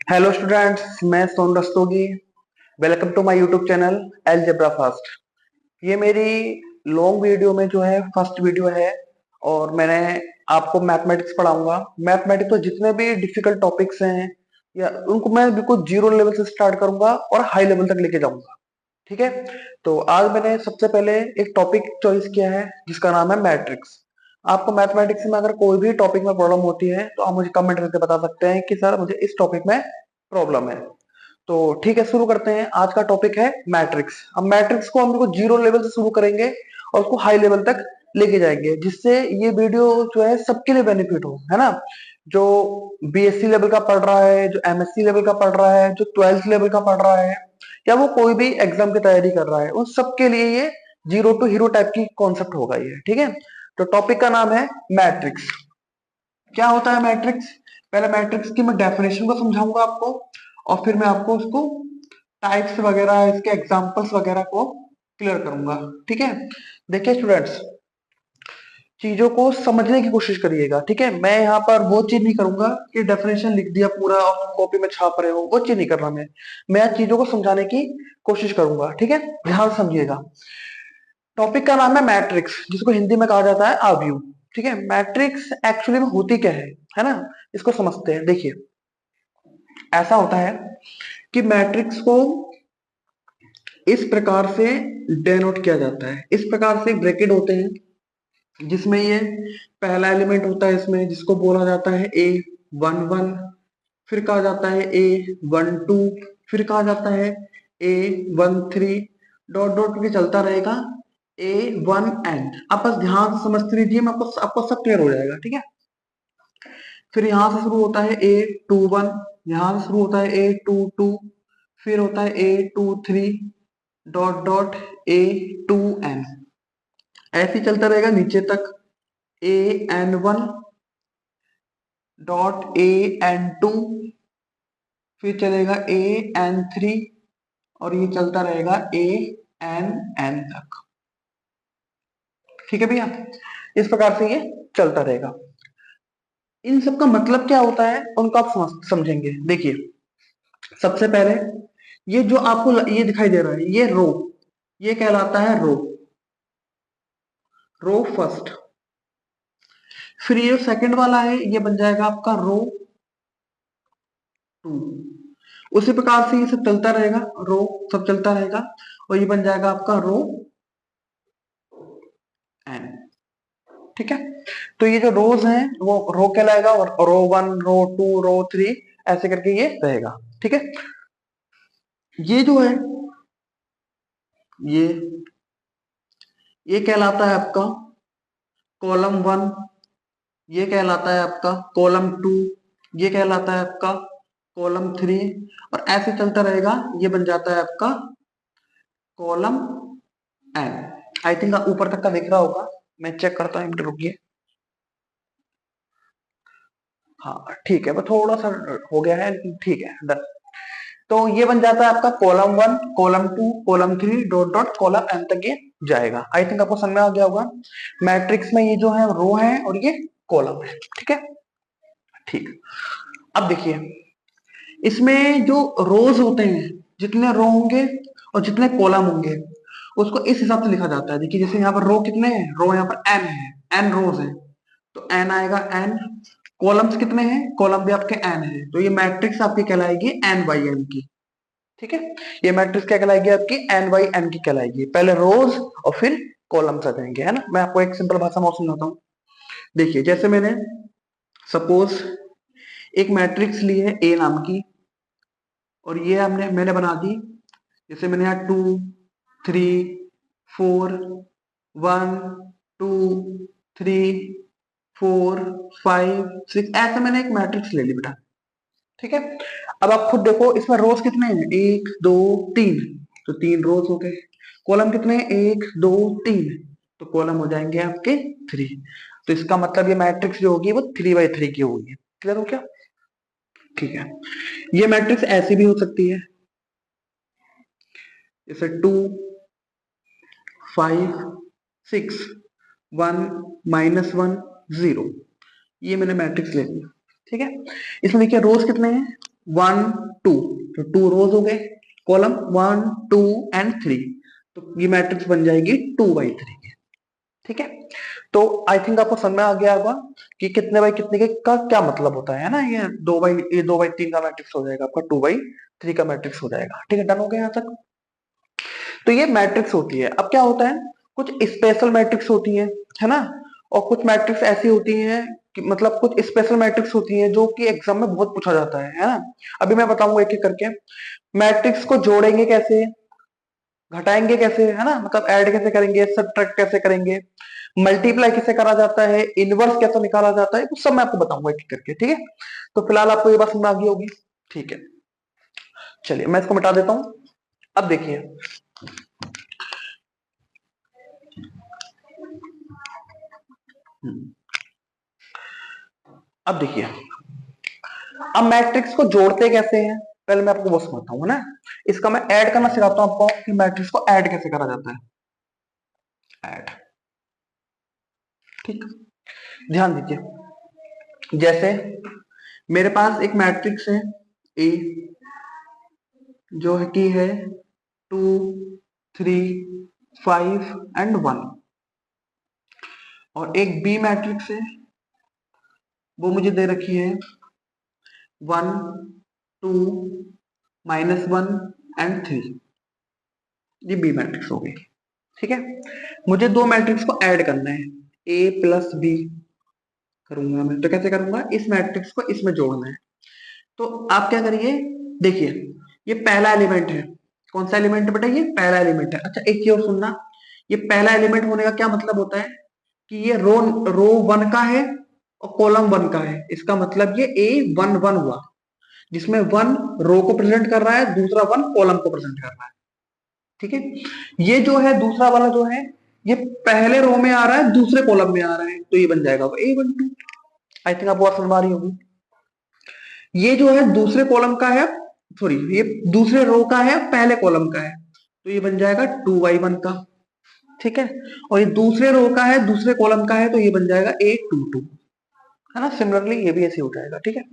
Hello students, मैं Son Rastogi. Welcome to my YouTube channel algebra fast. ये मेरी लॉन्ग वीडियो में जो है फर्स्ट वीडियो है और मैंने आपको मैथमेटिक्स पढ़ाऊंगा। मैथमेटिक्स तो जितने भी डिफिकल्ट टॉपिक्स हैं या उनको मैं बिल्कुल जीरो लेवल से स्टार्ट करूंगा और हाई लेवल तक लेके जाऊंगा। ठीक है, तो आज मैंने सबसे पहले एक टॉपिक चॉइस किया है जिसका नाम है मैट्रिक्स। आपको मैथमेटिक्स में अगर कोई भी टॉपिक में प्रॉब्लम होती है तो आप मुझे कमेंट करके बता सकते हैं कि सर मुझे इस टॉपिक में प्रॉब्लम है। तो ठीक है, शुरू करते हैं। आज का टॉपिक है मैट्रिक्स। अब मैट्रिक्स को हम लोग जीरो लेवल से शुरू करेंगे और उसको हाई लेवल तक लेके जाएंगे, जिससे ये वीडियो जो है सबके लिए बेनिफिट हो, है ना। जो बीएससी लेवल का पढ़ रहा है, जो एमएससी लेवल का पढ़ रहा है, जो ट्वेल्थ लेवल का पढ़ रहा है, या वो कोई भी एग्जाम की तैयारी कर रहा है, उन सबके लिए ये जीरो टू हीरो टाइप की कॉन्सेप्ट होगा ये। ठीक है, तो टॉपिक का नाम है मैट्रिक्स। क्या होता है मैट्रिक्स? पहले मैट्रिक्स की मैं डेफिनेशन को समझाऊंगा आपको और फिर मैं आपको उसको टाइप्स वगैरह, इसके एग्जांपल्स वगैरह को क्लियर करूंगा। ठीक है, देखिए स्टूडेंट्स, चीजों को समझने की कोशिश करिएगा। ठीक है, मैं यहाँ पर वो चीज नहीं करूंगा कि डेफिनेशन लिख दिया पूरा और कॉपी में छाप रहे हो, वो चीज नहीं कर रहा मैं चीजों को समझाने की कोशिश करूंगा। ठीक है, ध्यान से समझिएगा। टॉपिक का नाम है मैट्रिक्स, जिसको हिंदी में कहा जाता है आव्यूह। ठीक है, मैट्रिक्स एक्चुअली में होती क्या है ना, इसको समझते हैं। देखिए, ऐसा होता है कि मैट्रिक्स को इस प्रकार से डेनोट किया जाता है। इस प्रकार से ब्रैकेट होते हैं जिसमें ये पहला एलिमेंट होता है इसमें, जिसको बोला जाता है A11, फिर कहा जाता है A12, फिर कहा जाता है A13, डॉट डॉट के चलता रहेगा A1N। आप बस ध्यान से समझते रहिए, मैं आपको आपको सब क्लियर हो जाएगा। ठीक है, फिर यहां से शुरू होता है A21, यहां से शुरू होता है A22, फिर होता है A23, डॉट डॉट A2N। ऐसे ही चलता रहेगा नीचे तक AN1, डॉट AN2, फिर चलेगा AN3 और ये चलता रहेगा ANN तक। ठीक है भैया, इस प्रकार से ये चलता रहेगा। इन सब का मतलब क्या होता है उनको आप समझेंगे। देखिए, सबसे पहले ये जो आपको ये दिखाई दे रहा है, ये रो, ये कहलाता है रो, रो फर्स्ट। फिर ये सेकंड वाला है, ये बन जाएगा आपका रो टू। उसी प्रकार से ये सब चलता रहेगा, रो सब चलता रहेगा और ये बन जाएगा आपका रो एन। ठीक है, तो ये जो रोज हैं वो रो कहलाएगा और row one, row two, row three, ऐसे करके ये रहेगा। ठीक है, ये जो है ये ये कहलाता है आपका कॉलम वन, ये कहलाता है आपका कॉलम टू, ये कहलाता है आपका कॉलम थ्री, और ऐसे चलता रहेगा, ये बन जाता है आपका कॉलम एन। आई थिंक आप ऊपर तक का दिख रहा होगा, मैं चेक करता हूँ, रुकिए। हाँ ठीक है, वो थोड़ा सा हो गया है लेकिन ठीक है, डन। तो ये बन जाता है आपका column one, column two, column three, dot dot column N तक ये जाएगा। आई थिंक आपको समझ में आ गया होगा। मैट्रिक्स में ये जो है रो है और ये कॉलम है। ठीक है, ठीक। अब देखिए, इसमें जो रोज होते हैं, जितने रो होंगे और जितने कॉलम होंगे, उसको इस हिसाब से लिखा जाता है। देखिए, जैसे यहाँ पर रो कितने हैं, रो यहाँ पर एन है, एन रोज है, तो एन आएगा एन। कॉलम्स कितने हैं, कॉलम भी आपके एन है, तो ये मैट्रिक्स आपकी कहलाएगी एन बाई एन की। ठीक है, ये मैट्रिक्स क्या कहलाएगी आपकी, एन बाई एन की कहलाएगी। पहले रोज और फिर कॉलम्स आ जाएंगे, है ना। मैं आपको एक सिंपल भाषा में और समझाता हूँ। देखिए, जैसे मैंने सपोज एक मैट्रिक्स ली है ए नाम की, और ये मैंने बना दी। जैसे मैंने यहाँ 2, 3, 4, 1, 2, 3, 4, 5, 6, ऐसे मैंने एक मैट्रिक्स ले ली बेटा। ठीक है, अब आप खुद देखो इसमें रोज कितने हैं, 1, 2, 3, तो 3 रोज हो गए। कॉलम कितने हैं, 1, 2, 3, तो कॉलम हो जाएंगे आपके 3। तो इसका मतलब ये मैट्रिक्स जो होगी वो 3 बाई 3 की होगी। क्लियर हो क्या? ठीक है, ये मैट्रिक्स ऐसी भी हो सकती है, जैसे 2, 5, 6, 1, -1, 0। ये मैंने मैट्रिक्स ले लिया, ठीक है। इसमें देखिए रोज कितने हैं, 1 2, तो 2 रोज हो गए, कॉलम 1 2 एंड 3, तो ये मैट्रिक्स बन जाएगी 2/3 की, ठीक है। तो आई थिंक आपको समझ में आ गया होगा कि कितने बाई कितने के का क्या मतलब होता है ना। ये 2/3 का मैट्रिक्स हो जाएगा आपका, 2/3 का मैट्रिक्स हो जाएगा, ठीक है। डन हो गया यहाँ तक। तो ये मैट्रिक्स होती है। अब क्या होता है, कुछ स्पेशल मैट्रिक्स होती है ना, और कुछ मैट्रिक्स ऐसी होती हैं कि मतलब कुछ स्पेशल मैट्रिक्स होती हैं जो कि एग्जाम में बहुत पूछा जाता है ना। अभी मैं बताऊंगा एक एक करके। मैट्रिक्स को जोड़ेंगे कैसे, घटाएंगे कैसे, है ना, मतलब ऐड कैसे करेंगे, सब्ट्रैक्ट कैसे करेंगे, मल्टीप्लाई कैसे करा जाता है, इनवर्स कैसे निकाला जाता है, वो सब मैं आपको बताऊंगा एक एक करके, ठीक है। तो फिलहाल आपको ये बात समझ आ गई होगी, ठीक है। चलिए मैं इसको मिटा देता हूं। अब देखिए, अब देखिए, अब मैट्रिक्स को जोड़ते कैसे हैं, पहले मैं आपको वो समझता हूँ ना। इसका मैं ऐड करना सिखाता हूँ आपको कि मैट्रिक्स को ऐड कैसे करा जाता है, ऐड, ठीक। ध्यान दीजिए, जैसे मेरे पास एक मैट्रिक्स है ए, जो है की है 2 3 5 एंड 1, और एक बी मैट्रिक्स है, वो मुझे दे रखी है 1 2 -1 एंड 3, ये बी मैट्रिक्स हो गई, ठीक है। मुझे दो मैट्रिक्स को ऐड करना है, ए प्लस बी करूंगा मैं, तो कैसे करूंगा, इस मैट्रिक्स को इसमें जोड़ना है। तो आप क्या करिए, देखिए ये पहला एलिमेंट है, कौन सा एलिमेंट है बेटा, ये पहला एलिमेंट है। अच्छा एक चीज और सुनना, ये पहला एलिमेंट होने का क्या मतलब होता है कि ये रो रो 1 का है और कॉलम 1 का है, इसका मतलब ये A11 हुआ, जिसमें 1 रो को प्रेजेंट कर रहा है, दूसरा 1 कॉलम को प्रेजेंट कर रहा है, ठीक है। ये जो है दूसरा वाला जो है, ये पहले रो में आ रहा है, दूसरे कॉलम में आ रहा है, तो ये बन जाएगा A12। आई थिंक आपको बात समझ आ रही होगी। ये जो है दूसरे कॉलम का है, सॉरी ये दूसरे रो का है, पहले कॉलम का है, तो ये बन जाएगा 2/1 का, ठीक है। और ये दूसरे रो का है, दूसरे कॉलम का है, तो ये बन जाएगा A22, है ना। सिमिलरली ये भी ऐसे हो जाएगा, ठीक है।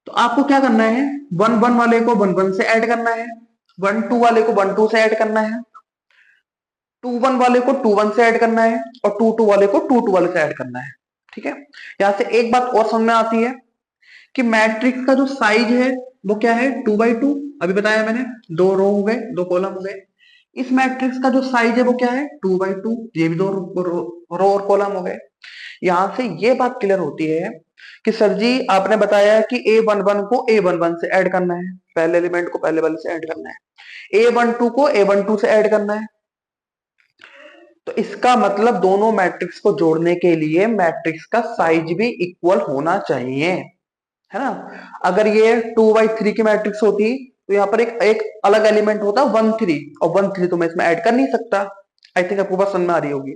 तो आपको क्या करना है, 1 1 वाले को 1 1 से ऐड करना है, 1 2 वाले को 1 2 से ऐड करना है, 2 1 वाले को 2 1 से ऐड करना है, और 2 2 वाले को 2 2 वाले से ऐड करना है, ठीक है। यहां से एक बात और समझ में आती है कि मैट्रिक्स का जो साइज है वो क्या है, 2/2। अभी बताया मैंने, दो रो हो गए, दो कॉलम हो गए। इस मैट्रिक्स का जो साइज है वो क्या है, 2/2, ये भी दो रो और कॉलम हो गए। यहां से ये बात क्लियर होती है कि सर जी आपने बताया कि A11 को A11 से ऐड करना है, पहले एलिमेंट को पहले वाले से ऐड करना है, A12 को A12 से ऐड करना है। तो इसका मतलब दोनों मैट्रिक्स को जोड़ने के लिए मैट्रिक्स का साइज भी इक्वल होना चाहिए, है ना। अगर ये 2/3 की मैट्रिक्स होती तो यहाँ पर एक अलग एलिमेंट होता 1 3, और 1 3 तो मैं इसमें ऐड कर नहीं सकता। आई थिंक आपको बात समझ में आ रही होगी।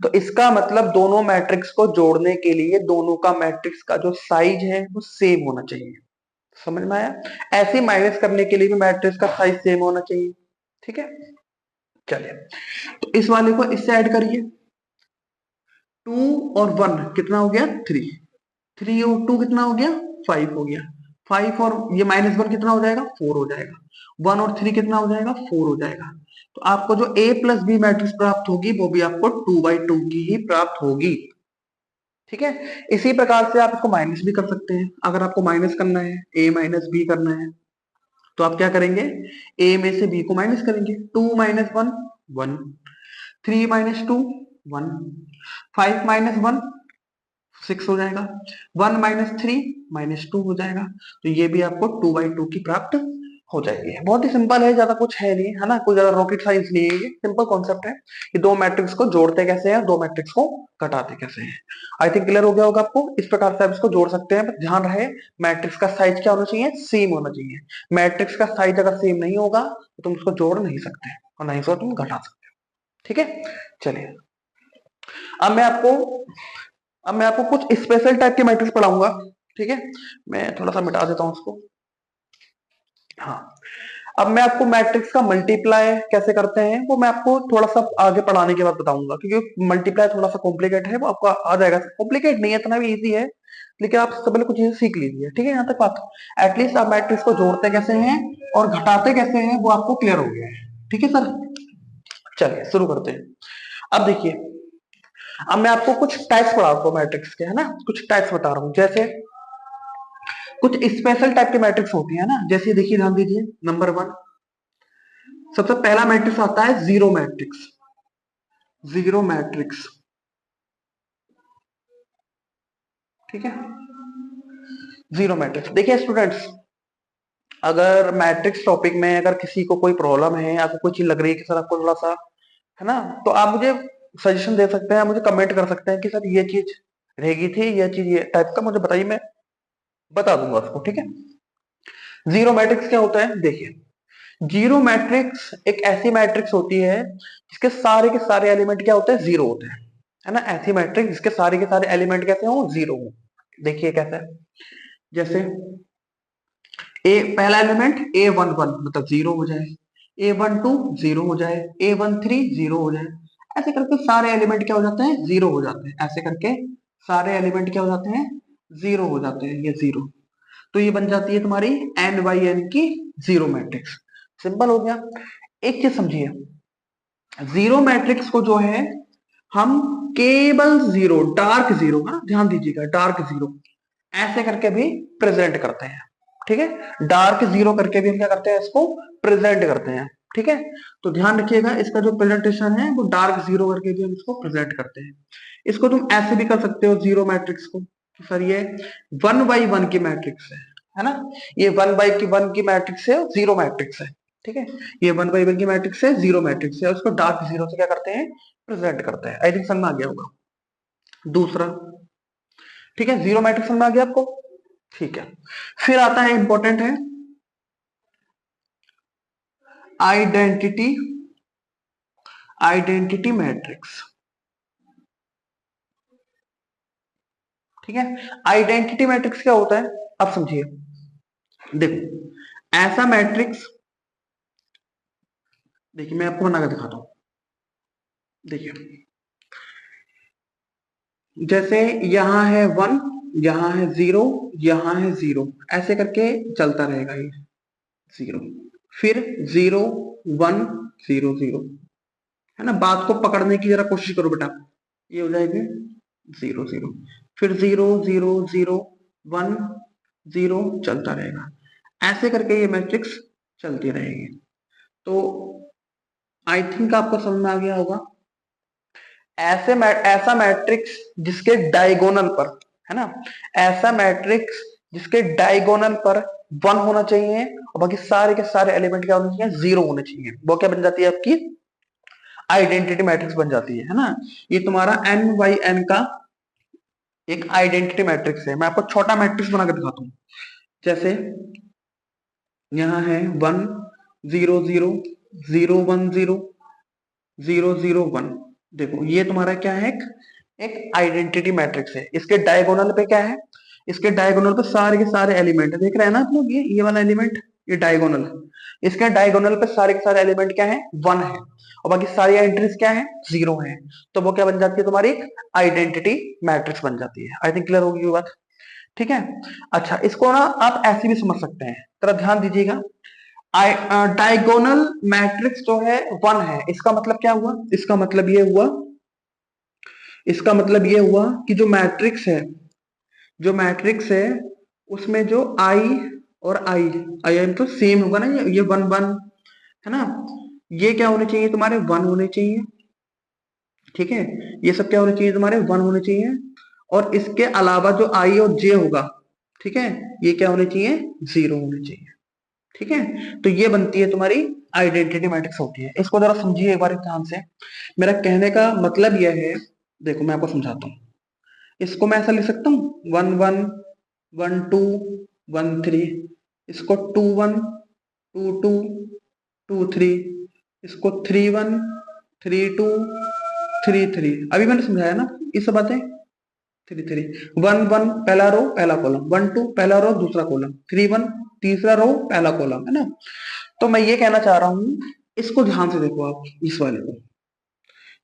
तो इसका मतलब दोनों मैट्रिक्स को जोड़ने के लिए दोनों का मैट्रिक्स का जो साइज है वो सेम होना चाहिए, समझ में आया। ऐसे माइनस करने के लिए भी मैट्रिक्स का साइज सेम होना चाहिए, ठीक है। चलिए, तो इस वाले को इससे ऐड करिए, 2 और 1 कितना हो गया, 3, 3 और 2 कितना हो गया, 5 हो गया, 5 और ये -1 कितना हो जाएगा, 4 हो जाएगा, 1 और 3 कितना हो जाएगा, 4 हो जाएगा। तो आपको जो A प्लस बी मैट्रिक्स प्राप्त होगी वो भी आपको 2/2 की ही प्राप्त होगी, ठीक है। इसी प्रकार से आप इसको माइनस भी कर सकते हैं। अगर आपको माइनस करना है, A माइनस बी करना है, तो आप क्या करेंगे, A में से B को माइनस करेंगे, 2 - 1 1, 3 - 2 1, 5 - 1 6 हो जाएगा, 1 - 3 -2 हो जाएगा। तो ये भी आपको 2/2 की प्राप्त हो जाएगी। बहुत ही सिंपल है, ज्यादा कुछ है नहीं, है ना, कोई ज्यादा रॉकेट साइंस नहीं है, ये सिंपल कॉन्सेप्ट है कि दो मैट्रिक्स को जोड़ते कैसे हैं, दो मैट्रिक्स को घटाते कैसे हैं। आई थिंक क्लियर हो गया होगा आपको। इस प्रकार से आप इसको जोड़ सकते हैं, बस ध्यान रहे मैट्रिक्स का साइज क्या होना चाहिए, सेम होना चाहिए। मैट्रिक्स का साइज अगर सेम नहीं होगा तो तुम उसको जोड़ नहीं सकते, और नहीं तो तुम घटा सकते हो, ठीक है। चलिए, अब मैं आपको अब मैं आपको कुछ स्पेशल टाइप के मैट्रिक्स पढ़ाऊंगा, ठीक है। मैं थोड़ा सा मिटा देता हूं उसको, हाँ। अब मैं आपको मैट्रिक्स का मल्टीप्लाई कैसे करते हैं वो मैं आपको थोड़ा सा आगे पढ़ाने के बाद बताऊंगा, क्योंकि मल्टीप्लाई थोड़ा सा कॉम्प्लिकेट है, वो आपको आ जाएगा। कॉम्प्लिकेट नहीं है, इतना भी इजी है, लेकिन आप सबसे पहले कुछ चीजें सीख लीजिए, ठीक है। यहाँ तक बात, एटलीस्ट आप मैट्रिक्स को जोड़ते कैसे हैं और घटाते कैसे हैं वो आपको क्लियर हो गया है, ठीक है सर। चलिए शुरू करते हैं। अब देखिए, अब मैं आपको कुछ टाइप्स पढ़ाता हूँ मैट्रिक्स के, है ना, कुछ टाइप्स बता रहा हूँ। जैसे कुछ स्पेशल टाइप के मैट्रिक्स होती है ना, जैसे देखिए ध्यान दीजिए, नंबर वन, सबसे पहला मैट्रिक्स आता है जीरो मैट्रिक्स। जीरो मैट्रिक्स, ठीक है। जीरो मैट्रिक्स, देखिए स्टूडेंट्स, अगर मैट्रिक्स टॉपिक में अगर किसी को कोई प्रॉब्लम है, आपको कोई चीज लग रही है कि सर आपको थोड़ा सा, है ना, तो आप मुझे सजेशन दे सकते हैं, मुझे कमेंट कर सकते हैं कि सर ये चीज रहेगी थी, ये चीज ये टाइप का मुझे बताइए, मैं बता दूंगा उसको, ठीक है। जीरो मैट्रिक्स क्या होता है, देखिए जीरो मैट्रिक्स एक ऐसी मैट्रिक्स होती है जिसके सारे एलिमेंट क्या होते हैं, जीरो होते हैं, है ना। ऐसी मैट्रिक्स जिसके सारे के सारे एलिमेंट कैसे हो, जीरो हो। देखिए कैसे, जैसे ए पहला एलिमेंट A11 मतलब जीरो हो जाए, A12 जीरो हो जाए, A13 जीरो हो जाए, ऐसे करके सारे एलिमेंट क्या हो जाते हैं, जीरो हो जाते हैं। ऐसे करके सारे एलिमेंट क्या हो जाते हैं, जीरो हो जाते हैं, ये जीरो। तो ये बन जाती है तुम्हारी n बाई n की जीरो मैट्रिक्स। सिंपल हो गया। एक चीज समझिए, जीरो मैट्रिक्स को जो है हम केवल जीरो, डार्क जीरो, हाँ ध्यान दीजिएगा, डार्क जीरो ऐसे करके भी प्रेजेंट करते हैं, ठीक है। डार्क जीरो करके भी हम क्या करते हैं, इसको प्रेजेंट करते हैं, ठीक है। तो ध्यान रखिएगा, इसका जो प्रेजेंटेशन है वो डार्क जीरो करके भी हम इसको प्रेजेंट करते हैं। इसको तुम ऐसे भी कर सकते हो जीरो मैट्रिक्स को, सर ये वन बाई वन की मैट्रिक्स है ना, ये वन बाई की वन की मैट्रिक्स है, जीरो मैट्रिक्स है, ठीक है। ये वन बाई वन की मैट्रिक्स है, जीरो मैट्रिक्स है, उसको डार्क जीरो से क्या करते हैं, प्रेजेंट करते हैं। आई थिंक समझ में आ गया होगा। दूसरा, ठीक है, जीरो मैट्रिक्स समझ में आ गया आपको, ठीक है। फिर आता है, इंपॉर्टेंट है, आइडेंटिटी, आइडेंटिटी मैट्रिक्स, ठीक है। आइडेंटिटी मैट्रिक्स क्या होता है, अब समझिए, देखो ऐसा मैट्रिक्स, देखिए मैं आपको बना कर दिखाता हूं, देखिए जैसे यहां है वन, यहां है जीरो, यहां है जीरो, ऐसे करके चलता रहेगा ये, जीरो, फिर जीरो, वन, जीरो जीरो, है ना। बात को पकड़ने की जरा कोशिश करो बेटा, ये हो जाएगी जीरो जीरो, फिर zero zero zero, one, zero, चलता रहेगा, ऐसे करके ये मैट्रिक्स चलती रहेगी। तो आई थिंक आपको समझ में आ गया होगा। ऐसा मैट्रिक्स जिसके डायगोनल पर, है ना, ऐसा मैट्रिक्स जिसके डायगोनल पर वन होना चाहिए और बाकी सारे के सारे एलिमेंट क्या होने चाहिए, जीरो होने चाहिए, वो क्या बन जाती है, आपकी आइडेंटिटी मैट्रिक्स बन जाती है ना। ये तुम्हारा n बाई n का एक आइडेंटिटी मैट्रिक्स है। मैं आपको छोटा मैट्रिक्स बना के दिखाता हूँ, जैसे यहाँ है one, zero zero, zero one zero, zero zero one, देखो ये तुम्हारा क्या है, एक आइडेंटिटी मैट्रिक्स है। इसके डायगोनल पे क्या है, इसके डायगोनल पे सारे के सारे एलिमेंट देख रहे हैं ना आप लोग, ये वाला एलिमेंट, ये डायगोनल है। इसके डायगोनल पे सारे के सारे एलिमेंट क्या है, वन है, और बाकी सारी एंट्रीज क्या है, जीरो है। तो वो क्या बन जाती है, तुम्हारी आइडेंटिटी मैट्रिक्स बन जाती है। आई थिंक क्लियर होगी ये बात, ठीक है। अच्छा, इसको ना आप ऐसे भी समझ सकते हैं, तरह ध्यान दीजिएगा, डायगोनल मैट्रिक्स जो है वन है, इसका मतलब क्या हुआ, इसका मतलब ये हुआ, इसका मतलब ये हुआ कि जो मैट्रिक्स है, जो मैट्रिक्स है उसमें जो आई और आई मतलब सेम होगा ना, ये वन वन, है ना, ये क्या होने चाहिए, तुम्हारे वन होने चाहिए, ठीक है। ये सब क्या होने चाहिए, तुम्हारे वन होने चाहिए, और इसके अलावा जो आई और जे होगा, ठीक है, ये क्या होने चाहिए, जीरो होने चाहिए, ठीक है। तो ये बनती है तुम्हारी आइडेंटिटी मैट्रिक्स होती है। इसको जरा समझिए एक बार ध्यान से, मेरा कहने का मतलब यह है, देखो मैं आपको समझाता हूँ। इसको मैं ऐसा लिख सकता हूँ, one one, one two, one three, इसको two one, two two, two three, इसको three one, three two, three three, अभी मैंने समझाया ना ये सब बातें, थ्री थ्री, वन वन पहला रो पहला कॉलम, वन टू पहला रो दूसरा कॉलम, थ्री वन तीसरा रो पहला कॉलम, है ना। तो मैं ये कहना चाह रहा हूं, इसको ध्यान से देखो आप, इस वाले को।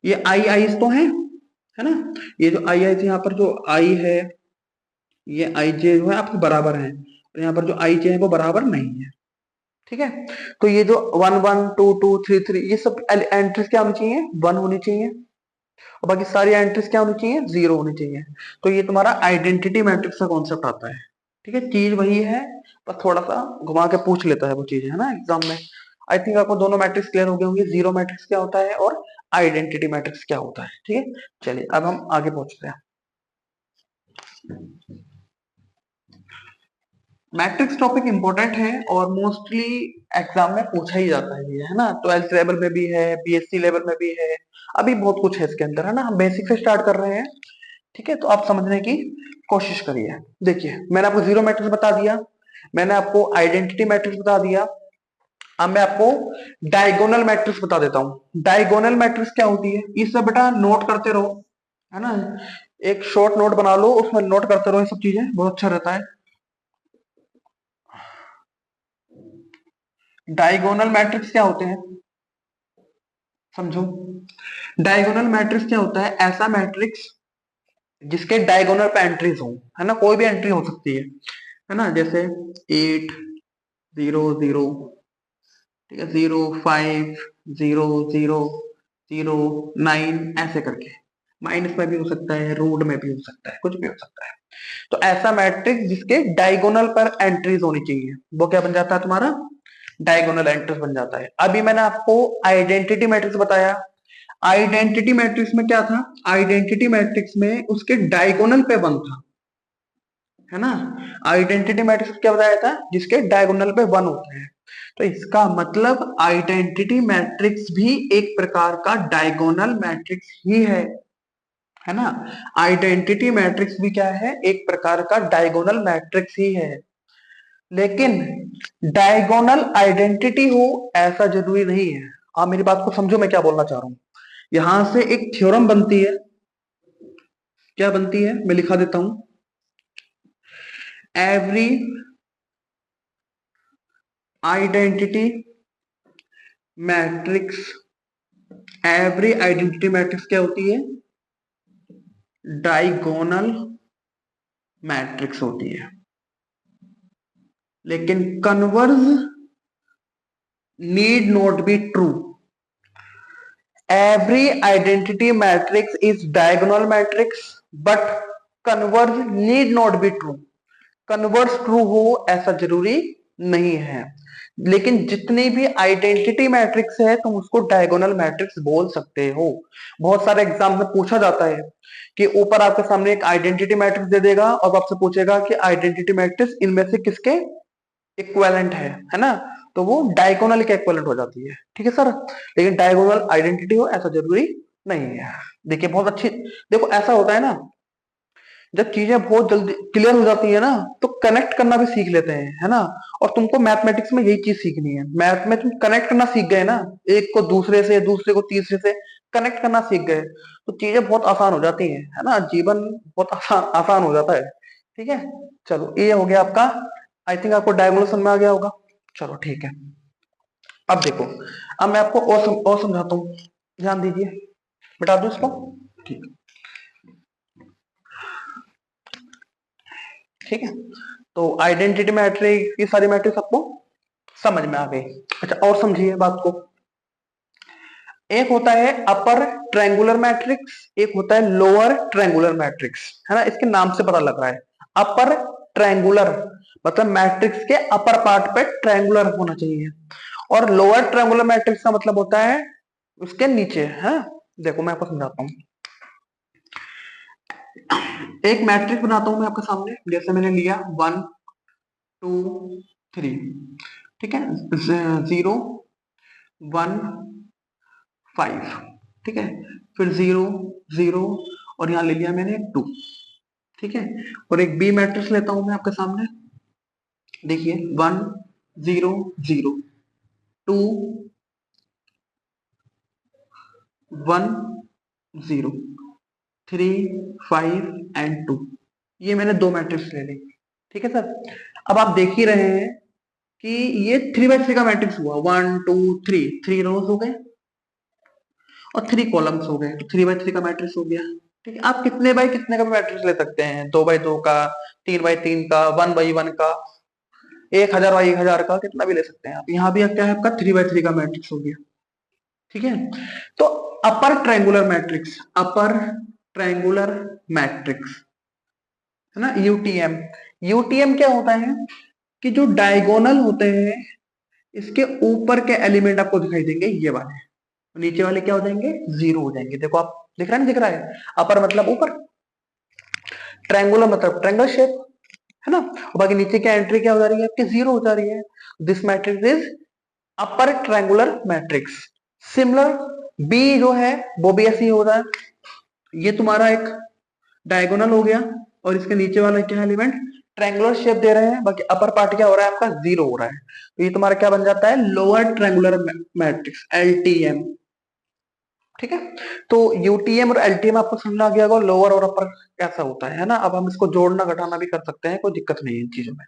ये आई आई तो है ना। ये जो आई आई यहाँ पर जो आई है, ये आई जे जो है आपके बराबर है, और यहाँ पर जो आई जे है वो बराबर नहीं है। ठीक है, तो ये जो 1 1 2 2 3 3 ये सब एंट्रीज क्या होनी चाहिए, 1 होनी चाहिए, और बाकी सारी एंट्रीज क्या होनी चाहिए, 0 होनी चाहिए। तो ये तुम्हारा आइडेंटिटी मैट्रिक्स का कॉन्सेप्ट आता है। ठीक है, चीज वही है, बस थोड़ा सा घुमा के पूछ लेता है वो चीज, है ना, एग्जाम में। आई थिंक आपको दोनों मैट्रिक्स क्लियर हो गए होंगे, जीरो मैट्रिक्स क्या होता है और आइडेंटिटी मैट्रिक्स क्या होता है। ठीक है, चलिए अब हम आगे पहुंचते हैं। मैट्रिक्स टॉपिक इंपॉर्टेंट है और मोस्टली एग्जाम में पूछा ही जाता है ये, है ना। 12th लेवल में भी है, बीएससी लेवल में भी है, अभी बहुत कुछ है इसके अंदर, है ना। हम बेसिक से स्टार्ट कर रहे हैं। ठीक है, तो आप समझने की कोशिश करिए। देखिए, मैंने आपको जीरो मैट्रिक्स बता दिया, मैंने आपको आइडेंटिटी मैट्रिक्स बता दिया। अब मैं आपको डायगोनल मैट्रिक्स बता देता हूँ। डायगोनल मैट्रिक्स क्या होती है, ये सब बेटा नोट करते रहो, है ना। एक शॉर्ट नोट बना लो, उसमें नोट करते रहो, ये सब चीजें बहुत अच्छा रहता है। डायगोनल मैट्रिक्स क्या होते हैं, समझो। डायगोनल मैट्रिक्स क्या होता है, ऐसा मैट्रिक्स जिसके डायगोनल पे एंट्रीज हो, है ना, कोई भी एंट्री हो सकती है ना, जैसे 8 0 0, ठीक है, 0 5 0 0 0 9, ऐसे करके। माइनस में भी हो सकता है, रूट में भी हो सकता है, कुछ भी हो सकता है। तो ऐसा मैट्रिक्स जिसके डायगोनल पर एंट्रीज होनी चाहिए, वो क्या बन जाता है तुम्हारा, डायगोनल एंट्रीज बन जाता है। अभी मैंने आपको आइडेंटिटी मैट्रिक्स बताया। आइडेंटिटी मैट्रिक्स में क्या था, आइडेंटिटी मैट्रिक्स में उसके डायगोनल पे 1 था, है ना। आइडेंटिटी मैट्रिक्स क्या बताया था, जिसके डायगोनल पे 1 होते हैं। तो इसका मतलब आइडेंटिटी मैट्रिक्स भी एक प्रकार का डायगोनल मैट्रिक्स ही है ना। आइडेंटिटी मैट्रिक्स भी क्या है, एक प्रकार का डायगोनल मैट्रिक्स ही है। लेकिन डायगोनल आइडेंटिटी हो ऐसा जरूरी नहीं है। आप मेरी बात को समझो, मैं क्या बोलना चाह रहा हूं। यहां से एक थ्योरम बनती है, क्या बनती है, मैं लिखा देता हूं। Every identity matrix, every identity matrix क्या होती है, डायगोनल मैट्रिक्स होती है। लेकिन converge need not be true. Every identity matrix is diagonal matrix, but converge need not be true. Converse true हो ऐसा जरूरी नहीं है। लेकिन जितनी भी आइडेंटिटी मैट्रिक्स है तुम उसको डायगोनल मैट्रिक्स बोल सकते हो। बहुत सारे एग्जाम में पूछा जाता है कि ऊपर आपके सामने एक आइडेंटिटी मैट्रिक्स दे देगा और आपसे पूछेगा कि आइडेंटिटी मैट्रिक्स इनमें से किसके इक्विवेलेंट है ना। तो वो डायगोनल के इक्विवेलेंट हो जाती है। ठीक है सर, लेकिन डायगोनल आइडेंटिटी हो ऐसा जरूरी नहीं है। देखिए बहुत अच्छी, देखो ऐसा होता है ना, जब चीजें बहुत जल्दी क्लियर हो जाती है ना, तो कनेक्ट करना भी सीख लेते हैं, है ना। और तुमको मैथमेटिक्स में यही चीज सीखनी है। मैथ में तुम कनेक्ट करना सीख गए ना, एक को दूसरे से, दूसरे को तीसरे से कनेक्ट करना सीख गए, तो चीजें बहुत आसान हो जाती हैं, है ना। जीवन बहुत आसान आसान हो जाता है। ठीक है, चलो ये हो गया आपका। आई थिंक आपको डायगोनल समझ में आ गया होगा। चलो ठीक है, अब देखो, अब मैं आपको और समझाता हूँ, ध्यान दीजिए। बता दू इसको, ठीक ठीक है। तो आइडेंटिटी मैट्रिक्स, ये सारी मैट्रिक्स आपको समझ में आ गई। अच्छा, और समझिए बात को। एक होता है अपर ट्रायंगुलर मैट्रिक्स, एक होता है लोअर ट्रायंगुलर मैट्रिक्स, है ना। इसके नाम से पता लग रहा है, अपर ट्रायंगुलर मतलब मैट्रिक्स के अपर पार्ट पे ट्रायंगुलर होना चाहिए, और लोअर ट्रायंगुलर मैट्रिक्स का मतलब होता है उसके नीचे, है। देखो मैं आपको समझाता हूँ। एक मैट्रिक्स बनाता हूं मैं आपके सामने, जैसे मैंने लिया 1 2 3, ठीक है, 0 1 5, ठीक है, फिर 0 0, और यहां ले लिया मैंने 2, ठीक है। और एक बी मैट्रिक्स लेता हूं मैं आपके सामने, देखिए 1 0 2 1 0 3 5 एंड 2, ये मैंने दो मैट्रिक्स ले ली। ठीक है सर, अब आप देख ही रहे हैं कि ये 3 by 3 का मैट्रिक्स हुआ, 1 2 3, 3 रोज हो गए और 3 कॉलम्स हो गए, तो 3 by 3 का मैट्रिक्स हो गया। ठीक है, आप कितने बाय कितने का मैट्रिक्स ले सकते हैं, 2 by 2 का, 3 by 3 का, 1 by 1 का, 1000 by 1000 का, कितना भी ले सकते हैं आप। यहाँ भी क्या है आपका 3 by 3 का मैट्रिक्स हो गया। ठीक है, तो अपर ट्रायंगुलर मैट्रिक्स, अपर ट्रायंगुलर मैट्रिक्स है ना, यूटीएम। यूटीएम क्या होता है कि जो डायगोनल होते हैं इसके ऊपर के एलिमेंट आपको दिखाई देंगे ये वाले, नीचे वाले क्या हो जाएंगे, जीरो हो जाएंगे। देखो आप, दिख रहा है, नहीं दिख रहा है, अपर मतलब ऊपर, ट्रायंगुलर मतलब ट्रायंगल शेप, है ना। और बाकी नीचे क्या एंट्री क्या हो जा रही है आपकी, जीरो हो जा रही है। This matrix is upper triangular matrix. Similar B जो है वो भी ऐसे ही हो रहा है, ये तुम्हारा एक डायगोनल हो गया और इसके नीचे वाला क्या एलिमेंट ट्रायंगुलर शेप दे रहे हैं, बाकी अपर पार्ट क्या हो रहा है आपका, जीरो हो रहा है। तो ये तुम्हारा क्या बन जाता है, लोअर ट्रायंगुलर मैट्रिक्स, एलटीएम। ठीक है, तो यूटीएम और एलटीएम आपको समझ आ गया होगा, लोअर और अपर कैसा होता है ना। अब हम इसको जोड़ना घटाना भी कर सकते हैं, कोई दिक्कत नहीं है इन चीजों में।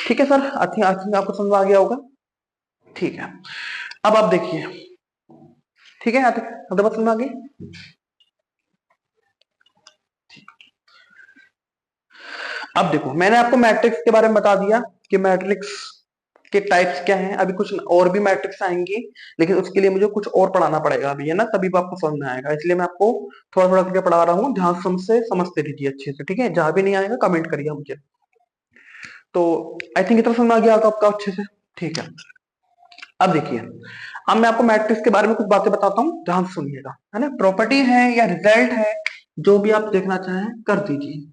ठीक है सर, आई थिंक आपको समझ आ गया होगा। ठीक है, अब आप देखिए, ठीक है, अब बात समझ आ गई। अब देखो, मैंने आपको मैट्रिक्स के बारे में बता दिया कि मैट्रिक्स के टाइप्स क्या हैं। अभी कुछ और भी मैट्रिक्स आएंगी, लेकिन उसके लिए मुझे कुछ और पढ़ाना पड़ेगा अभी, है ना, तभी आपको समझ में आएगा। इसलिए मैं आपको थोड़ा थोड़ा करके पढ़ा रहा हूँ, ध्यान से समझते रहिए अच्छे से। ठीक है, जहां भी नहीं आएगा कमेंट करिए मुझे। तो आई थिंक इतना समझ में आ गया आपका अच्छे से। ठीक है, अब देखिए, अब मैं आपको मैट्रिक्स के बारे में कुछ बातें बताता हूँ, ध्यान से सुनिएगा, है ना। प्रॉपर्टी है या रिजल्ट है, जो भी आप देखना चाहें कर दीजिए,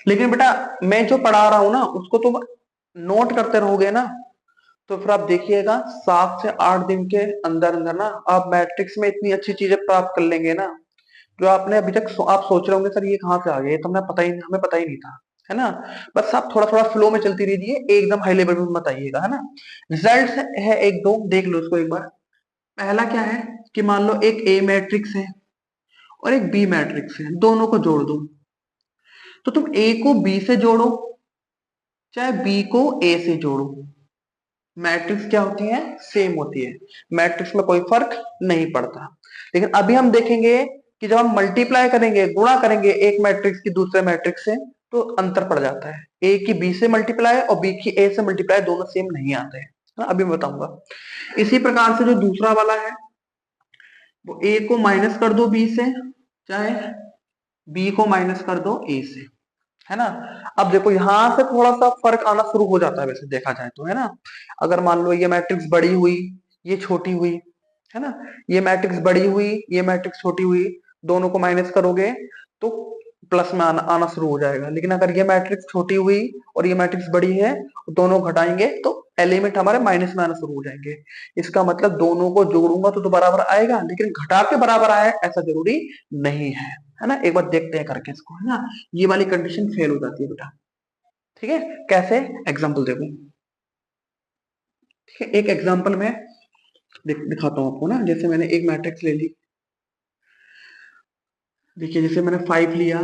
लेकिन बेटा मैं जो पढ़ा रहा हूं ना उसको तो नोट करते रहोगे ना, तो फिर आप देखिएगा 7 से 8 दिन के अंदर अंदर ना आप मैट्रिक्स में इतनी अच्छी चीजें प्राप्त कर लेंगे ना, जो आपने अभी तक आप सोच रहे होंगे सर ये कहाँ से आ गया, ये तो हमें पता ही नहीं था, है ना। बस आप थोड़ा थोड़ा फ्लो में चलती रहिए, एकदम हाई लेवल में मत आइएगा, है ना। रिजल्ट है एक दो, देख लो इसको एक बार। पहला क्या है कि मान लो एक ए मैट्रिक्स है और एक बी मैट्रिक्स है, दोनों को जोड़ दो। तो तुम ए को बी से जोड़ो चाहे बी को ए से जोड़ो, मैट्रिक्स क्या होती है, सेम होती है, मैट्रिक्स में कोई फर्क नहीं पड़ता। लेकिन अभी हम देखेंगे कि जब हम मल्टीप्लाई करेंगे, गुणा करेंगे एक मैट्रिक्स की दूसरे मैट्रिक्स से, तो अंतर पड़ जाता है। ए की बी से मल्टीप्लाई और बी की ए से मल्टीप्लाई दोनों सेम नहीं आते हैं, अभी मैं बताऊंगा। इसी प्रकार से जो दूसरा वाला है वो ए को माइनस कर दो बी से, चाहे बी को माइनस कर दो ए से, है ना। अब देखो यहां से थोड़ा सा फर्क आना शुरू हो जाता है वैसे देखा जाए तो, है ना। अगर मान लो ये मैट्रिक्स बड़ी हुई, ये छोटी हुई, है ना, ये मैट्रिक्स बड़ी हुई, ये मैट्रिक्स छोटी हुई, दोनों को माइनस करोगे तो प्लस में आना शुरू हो जाएगा। लेकिन अगर ये मैट्रिक्स छोटी हुई और ये मैट्रिक्स बड़ी है, दोनों घटाएंगे तो एलिमेंट हमारे माइनस में आना शुरू हो जाएंगे। इसका मतलब दोनों को जोड़ूंगा तो बराबर आएगा, लेकिन घटा के बराबर आए ऐसा जरूरी नहीं है ना। एक बार देखते हैं करके इसको, है ना। ये वाली कंडीशन फेल हो जाती है बेटा। ठीक है, कैसे, एग्जाम्पल देखो। ठीक है, एक एग्जाम्पल में दिखाता हूँ आपको ना। जैसे मैंने एक मैट्रिक्स ले ली, देखिए जैसे मैंने 5 लिया,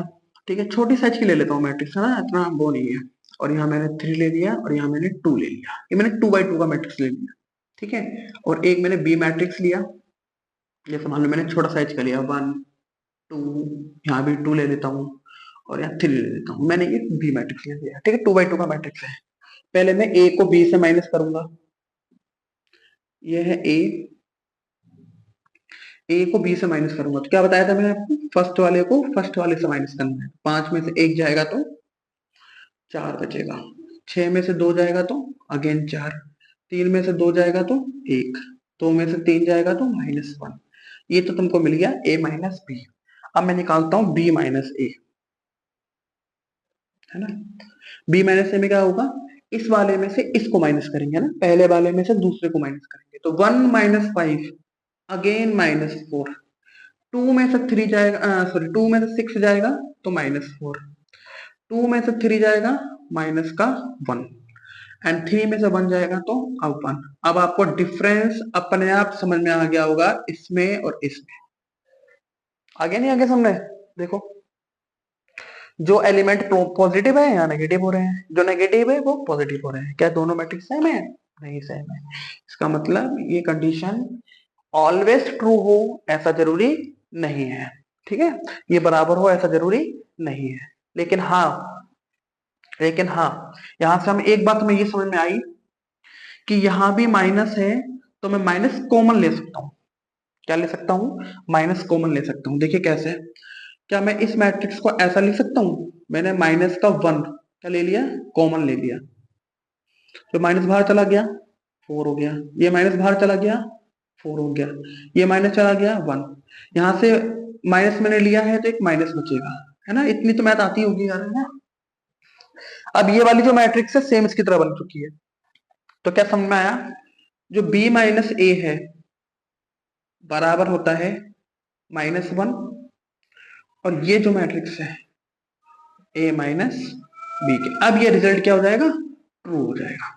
ठीक है, छोटी साइज की ले लेता हूँ मैट्रिक्स, है ना, इतना वो नहीं है। और यहाँ मैंने 3 ले लिया और यहाँ मैंने 2 ले लिया, ये मैंने 2 by 2 का मैट्रिक्स ले लिया। ठीक है, और एक मैंने बी मैट्रिक्स लिया, जैसे मान लो मैंने छोटा साइज का लिया, 1 2, यहाँ भी 2 ले लेता हूँ और यहाँ 3 ले लेता हूँ, मैंने ये बी मैट्रिक्स ले लिया। ठीक है, 2 by 2 का मैट्रिक्स है। पहले मैं ए को बी से माइनस करूंगा, ये है ए, ए को बी से माइनस करूंगा तो क्या बताया था मैंने आपको, फर्स्ट वाले को फर्स्ट वाले से माइनस करना है। 5 में से 1 जाएगा तो 4 बचेगा, 6 में से 2 जाएगा तो अगेन 4, 3 में से 2 जाएगा तो 1, 2 में से 3 जाएगा तो -1। ये तो तुमको मिल गया a माइनस बी। अब मैं निकालता हूं b माइनस ए, है ना। b माइनस ए में क्या होगा, इस वाले में से इसको माइनस करेंगे ना, पहले वाले में से दूसरे को माइनस करेंगे, तो 1 माइनस 5 अगेन -4, 2 में से 3 जाएगा, सॉरी 2 में से 6 जाएगा तो -4, 2 में से 3 जाएगा माइनस का 1, एंड 3 में से 1 जाएगा तो अब 1। अब आपको डिफरेंस अपने आप समझ में आ गया होगा इसमें और इसमें, आगे नहीं आगे समझ, देखो जो एलिमेंट पॉजिटिव है या नेगेटिव हो रहे हैं, जो नेगेटिव है वो पॉजिटिव हो रहे हैं। क्या दोनों मैट्रिक्स सेम है? नहीं सेम है। इसका मतलब ये कंडीशन ऑलवेज ट्रू हो ऐसा जरूरी नहीं है। ठीक है, ये बराबर हो ऐसा जरूरी नहीं है। लेकिन हाँ, यहां से हम एक बात हमें ये समझ में आई कि यहां भी माइनस है, तो मैं माइनस कॉमन ले सकता हूं। क्या ले सकता हूं? माइनस कॉमन ले सकता हूं। देखिए कैसे? क्या मैं इस मैट्रिक्स को ऐसा लिख सकता हूं? मैंने माइनस का वन क्या ले लिया? कॉमन ले लिया। तो माइनस बाहर चला गया, फोर हो गया। ये माइनस बाहर चला गया, फोर हो गया। ये माइनस चला गया, वन। यहां से माइनस मैंने लिया है तो एक माइनस बचेगा, है ना? इतनी तो मैथ आती होगी यार, है ना? अब ये वाली जो मैट्रिक्स है सेम इसकी तरह बन चुकी है। तो क्या समझ में आया? जो b माइनस ए है बराबर होता है माइनस वन, और ये जो मैट्रिक्स है a माइनस बी के, अब ये रिजल्ट क्या हो जाएगा? ट्रू हो जाएगा।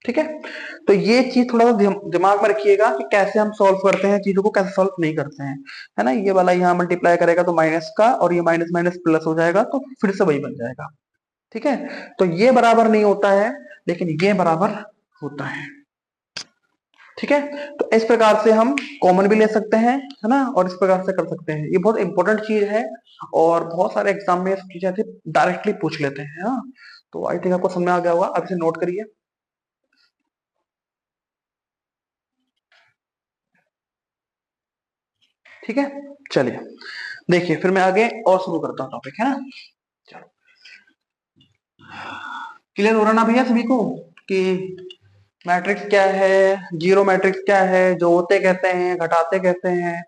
ठीक है, तो ये चीज थोड़ा सा दिमाग में रखिएगा कि कैसे हम सॉल्व करते हैं चीजों को, कैसे सॉल्व नहीं करते हैं, है ना? ये वाला यहाँ मल्टीप्लाई करेगा तो माइनस का, और ये माइनस माइनस प्लस हो जाएगा तो फिर से वही बन जाएगा। ठीक है, तो ये बराबर नहीं होता है, लेकिन ये बराबर होता है। ठीक है, तो इस प्रकार से हम कॉमन भी ले सकते हैं, है ना? और इस प्रकार से कर सकते हैं। ये बहुत इंपॉर्टेंट चीज है, और बहुत सारे एग्जाम में चीजें डायरेक्टली पूछ लेते हैं। हाँ, तो आई थिंक आपको समझ में आ गया होगा। अब इसे नोट करिए। ठीक है, चलिए देखिए, फिर मैं आगे और शुरू करता हूँ टॉपिक, है ना? चलो, क्लियर हो रहा ना भैया सभी को कि मैट्रिक्स क्या है, जीरो मैट्रिक्स क्या है, जोड़ते कहते हैं, घटाते कहते हैं,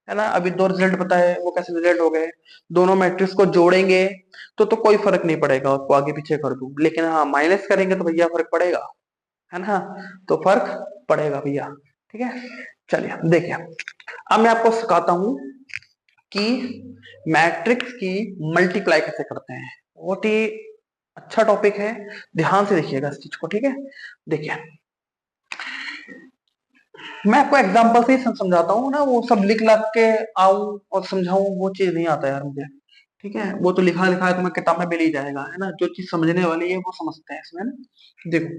है ना? अभी दो रिजल्ट पता है वो कैसे रिजल्ट हो गए। दोनों मैट्रिक्स को जोड़ेंगे तो कोई फर्क नहीं पड़ेगा, उसको आगे पीछे कर दूं। लेकिन हाँ, माइनस करेंगे तो भैया फर्क पड़ेगा, है ना? तो फर्क पड़ेगा भैया। ठीक है, चलिए देखिए, अब मैं आपको सिखाता हूं कि मैट्रिक्स की मल्टीप्लाई कैसे करते हैं। बहुत ही अच्छा टॉपिक है, ध्यान से देखिएगा इस चीज को। ठीक है, देखिए मैं आपको एग्जांपल से ही समझाता हूँ ना, वो सब लिख लख के आऊं और समझाऊं, वो चीज नहीं आता यार मुझे। ठीक है, वो तो लिखा लिखा है तो मैं किताब में मिल ही जाएगा, है ना? जो चीज समझने वाली है वो समझते हैं इसमें ना। देखो,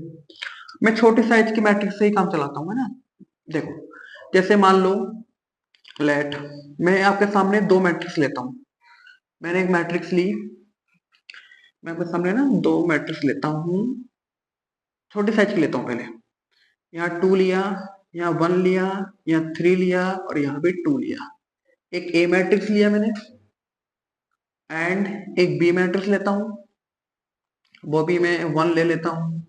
मैं छोटी साइज की मैट्रिक्स से ही काम चलाता हूँ, है ना? देखो, जैसे मान लो, लेट मैं आपके सामने दो मैट्रिक्स लेता हूँ। मैंने एक मैट्रिक्स ली, मैं आपके सामने ना दो मैट्रिक्स लेता हूँ। छोटी साइज की लेता हूँ पहले। यहाँ टू लिया, यहाँ वन लिया, यहाँ थ्री लिया, और यहाँ पे टू लिया। एक ए मैट्रिक्स लिया मैंने, एंड एक बी मैट्रिक्स लेता हूँ, वो भी मैं वन ले लेता हूँ।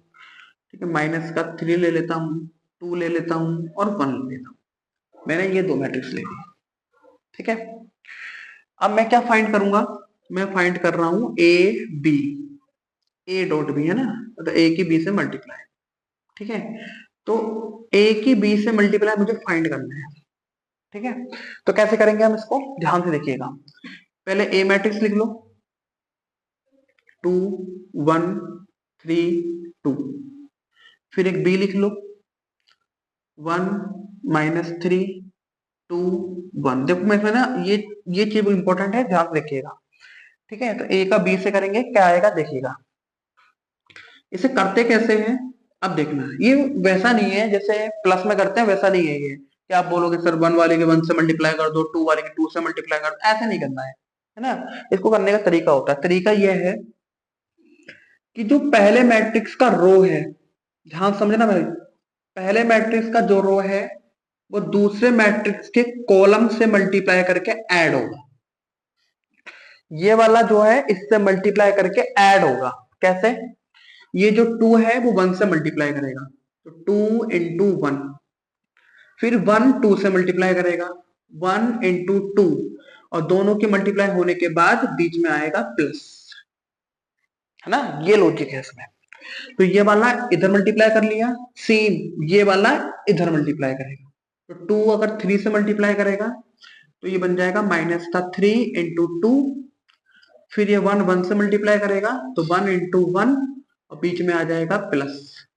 ठीक है, माइनस का थ्री ले लेता हूँ, टू ले लेता हूँ, और वन ले लेता हूँ। मैंने ये दो मैट्रिक्स ले ली। ठीक है, अब मैं क्या फाइंड करूंगा? मैं फाइंड कर रहा हूँ A B, A dot B, है ना? तो ए की बी से मल्टीप्लाई। ठीक है, तो ए की बी से मल्टीप्लाई मुझे फाइंड करना है। ठीक है, तो कैसे करेंगे हम इसको? ध्यान से देखिएगा। पहले ए मैट्रिक्स लिख लो, टू, वन, थ्री, टू। फिर एक बी लिख लो, one, minus three, two, one. देखो मैं इसमें ना ये चीज इंपॉर्टेंट है, ध्यान रखिएगा। ठीक है, तो ए का बी से करेंगे क्या आएगा देखिएगा। इसे करते कैसे हैं अब देखना। ये वैसा नहीं है जैसे प्लस में करते हैं, वैसा नहीं है ये कि आप बोलोगे सर वन वाले के वन से मल्टीप्लाई कर दो, टू वाले के टू से मल्टीप्लाई कर दो। ऐसे नहीं करना है ना? इसको करने का तरीका होता है। तरीका यह है कि जो पहले मैट्रिक्स का रो है, ध्यान समझना भाई, पहले मैट्रिक्स का जो रो है वो दूसरे मैट्रिक्स के कॉलम से मल्टीप्लाई करके ऐड होगा। ये वाला जो है इससे मल्टीप्लाई करके ऐड होगा। कैसे? ये जो टू है वो वन से मल्टीप्लाई करेगा, तो टू इंटू वन। फिर वन टू से मल्टीप्लाई करेगा, वन इंटू टू, और दोनों के मल्टीप्लाई होने के बाद बीच में आएगा प्लस, है ना? ये लॉजिक है इसमें। तो ये वाला इधर मल्टीप्लाई कर लिया, सेम ये वाला इधर मल्टीप्लाई करेगा। तो टू अगर थ्री से मल्टीप्लाई करेगा तो ये बन जाएगा माइनस का थ्री इंटू टू। फिर ये वन वन से मल्टीप्लाई करेगा तो वन इंटू वन, और बीच में आ जाएगा प्लस,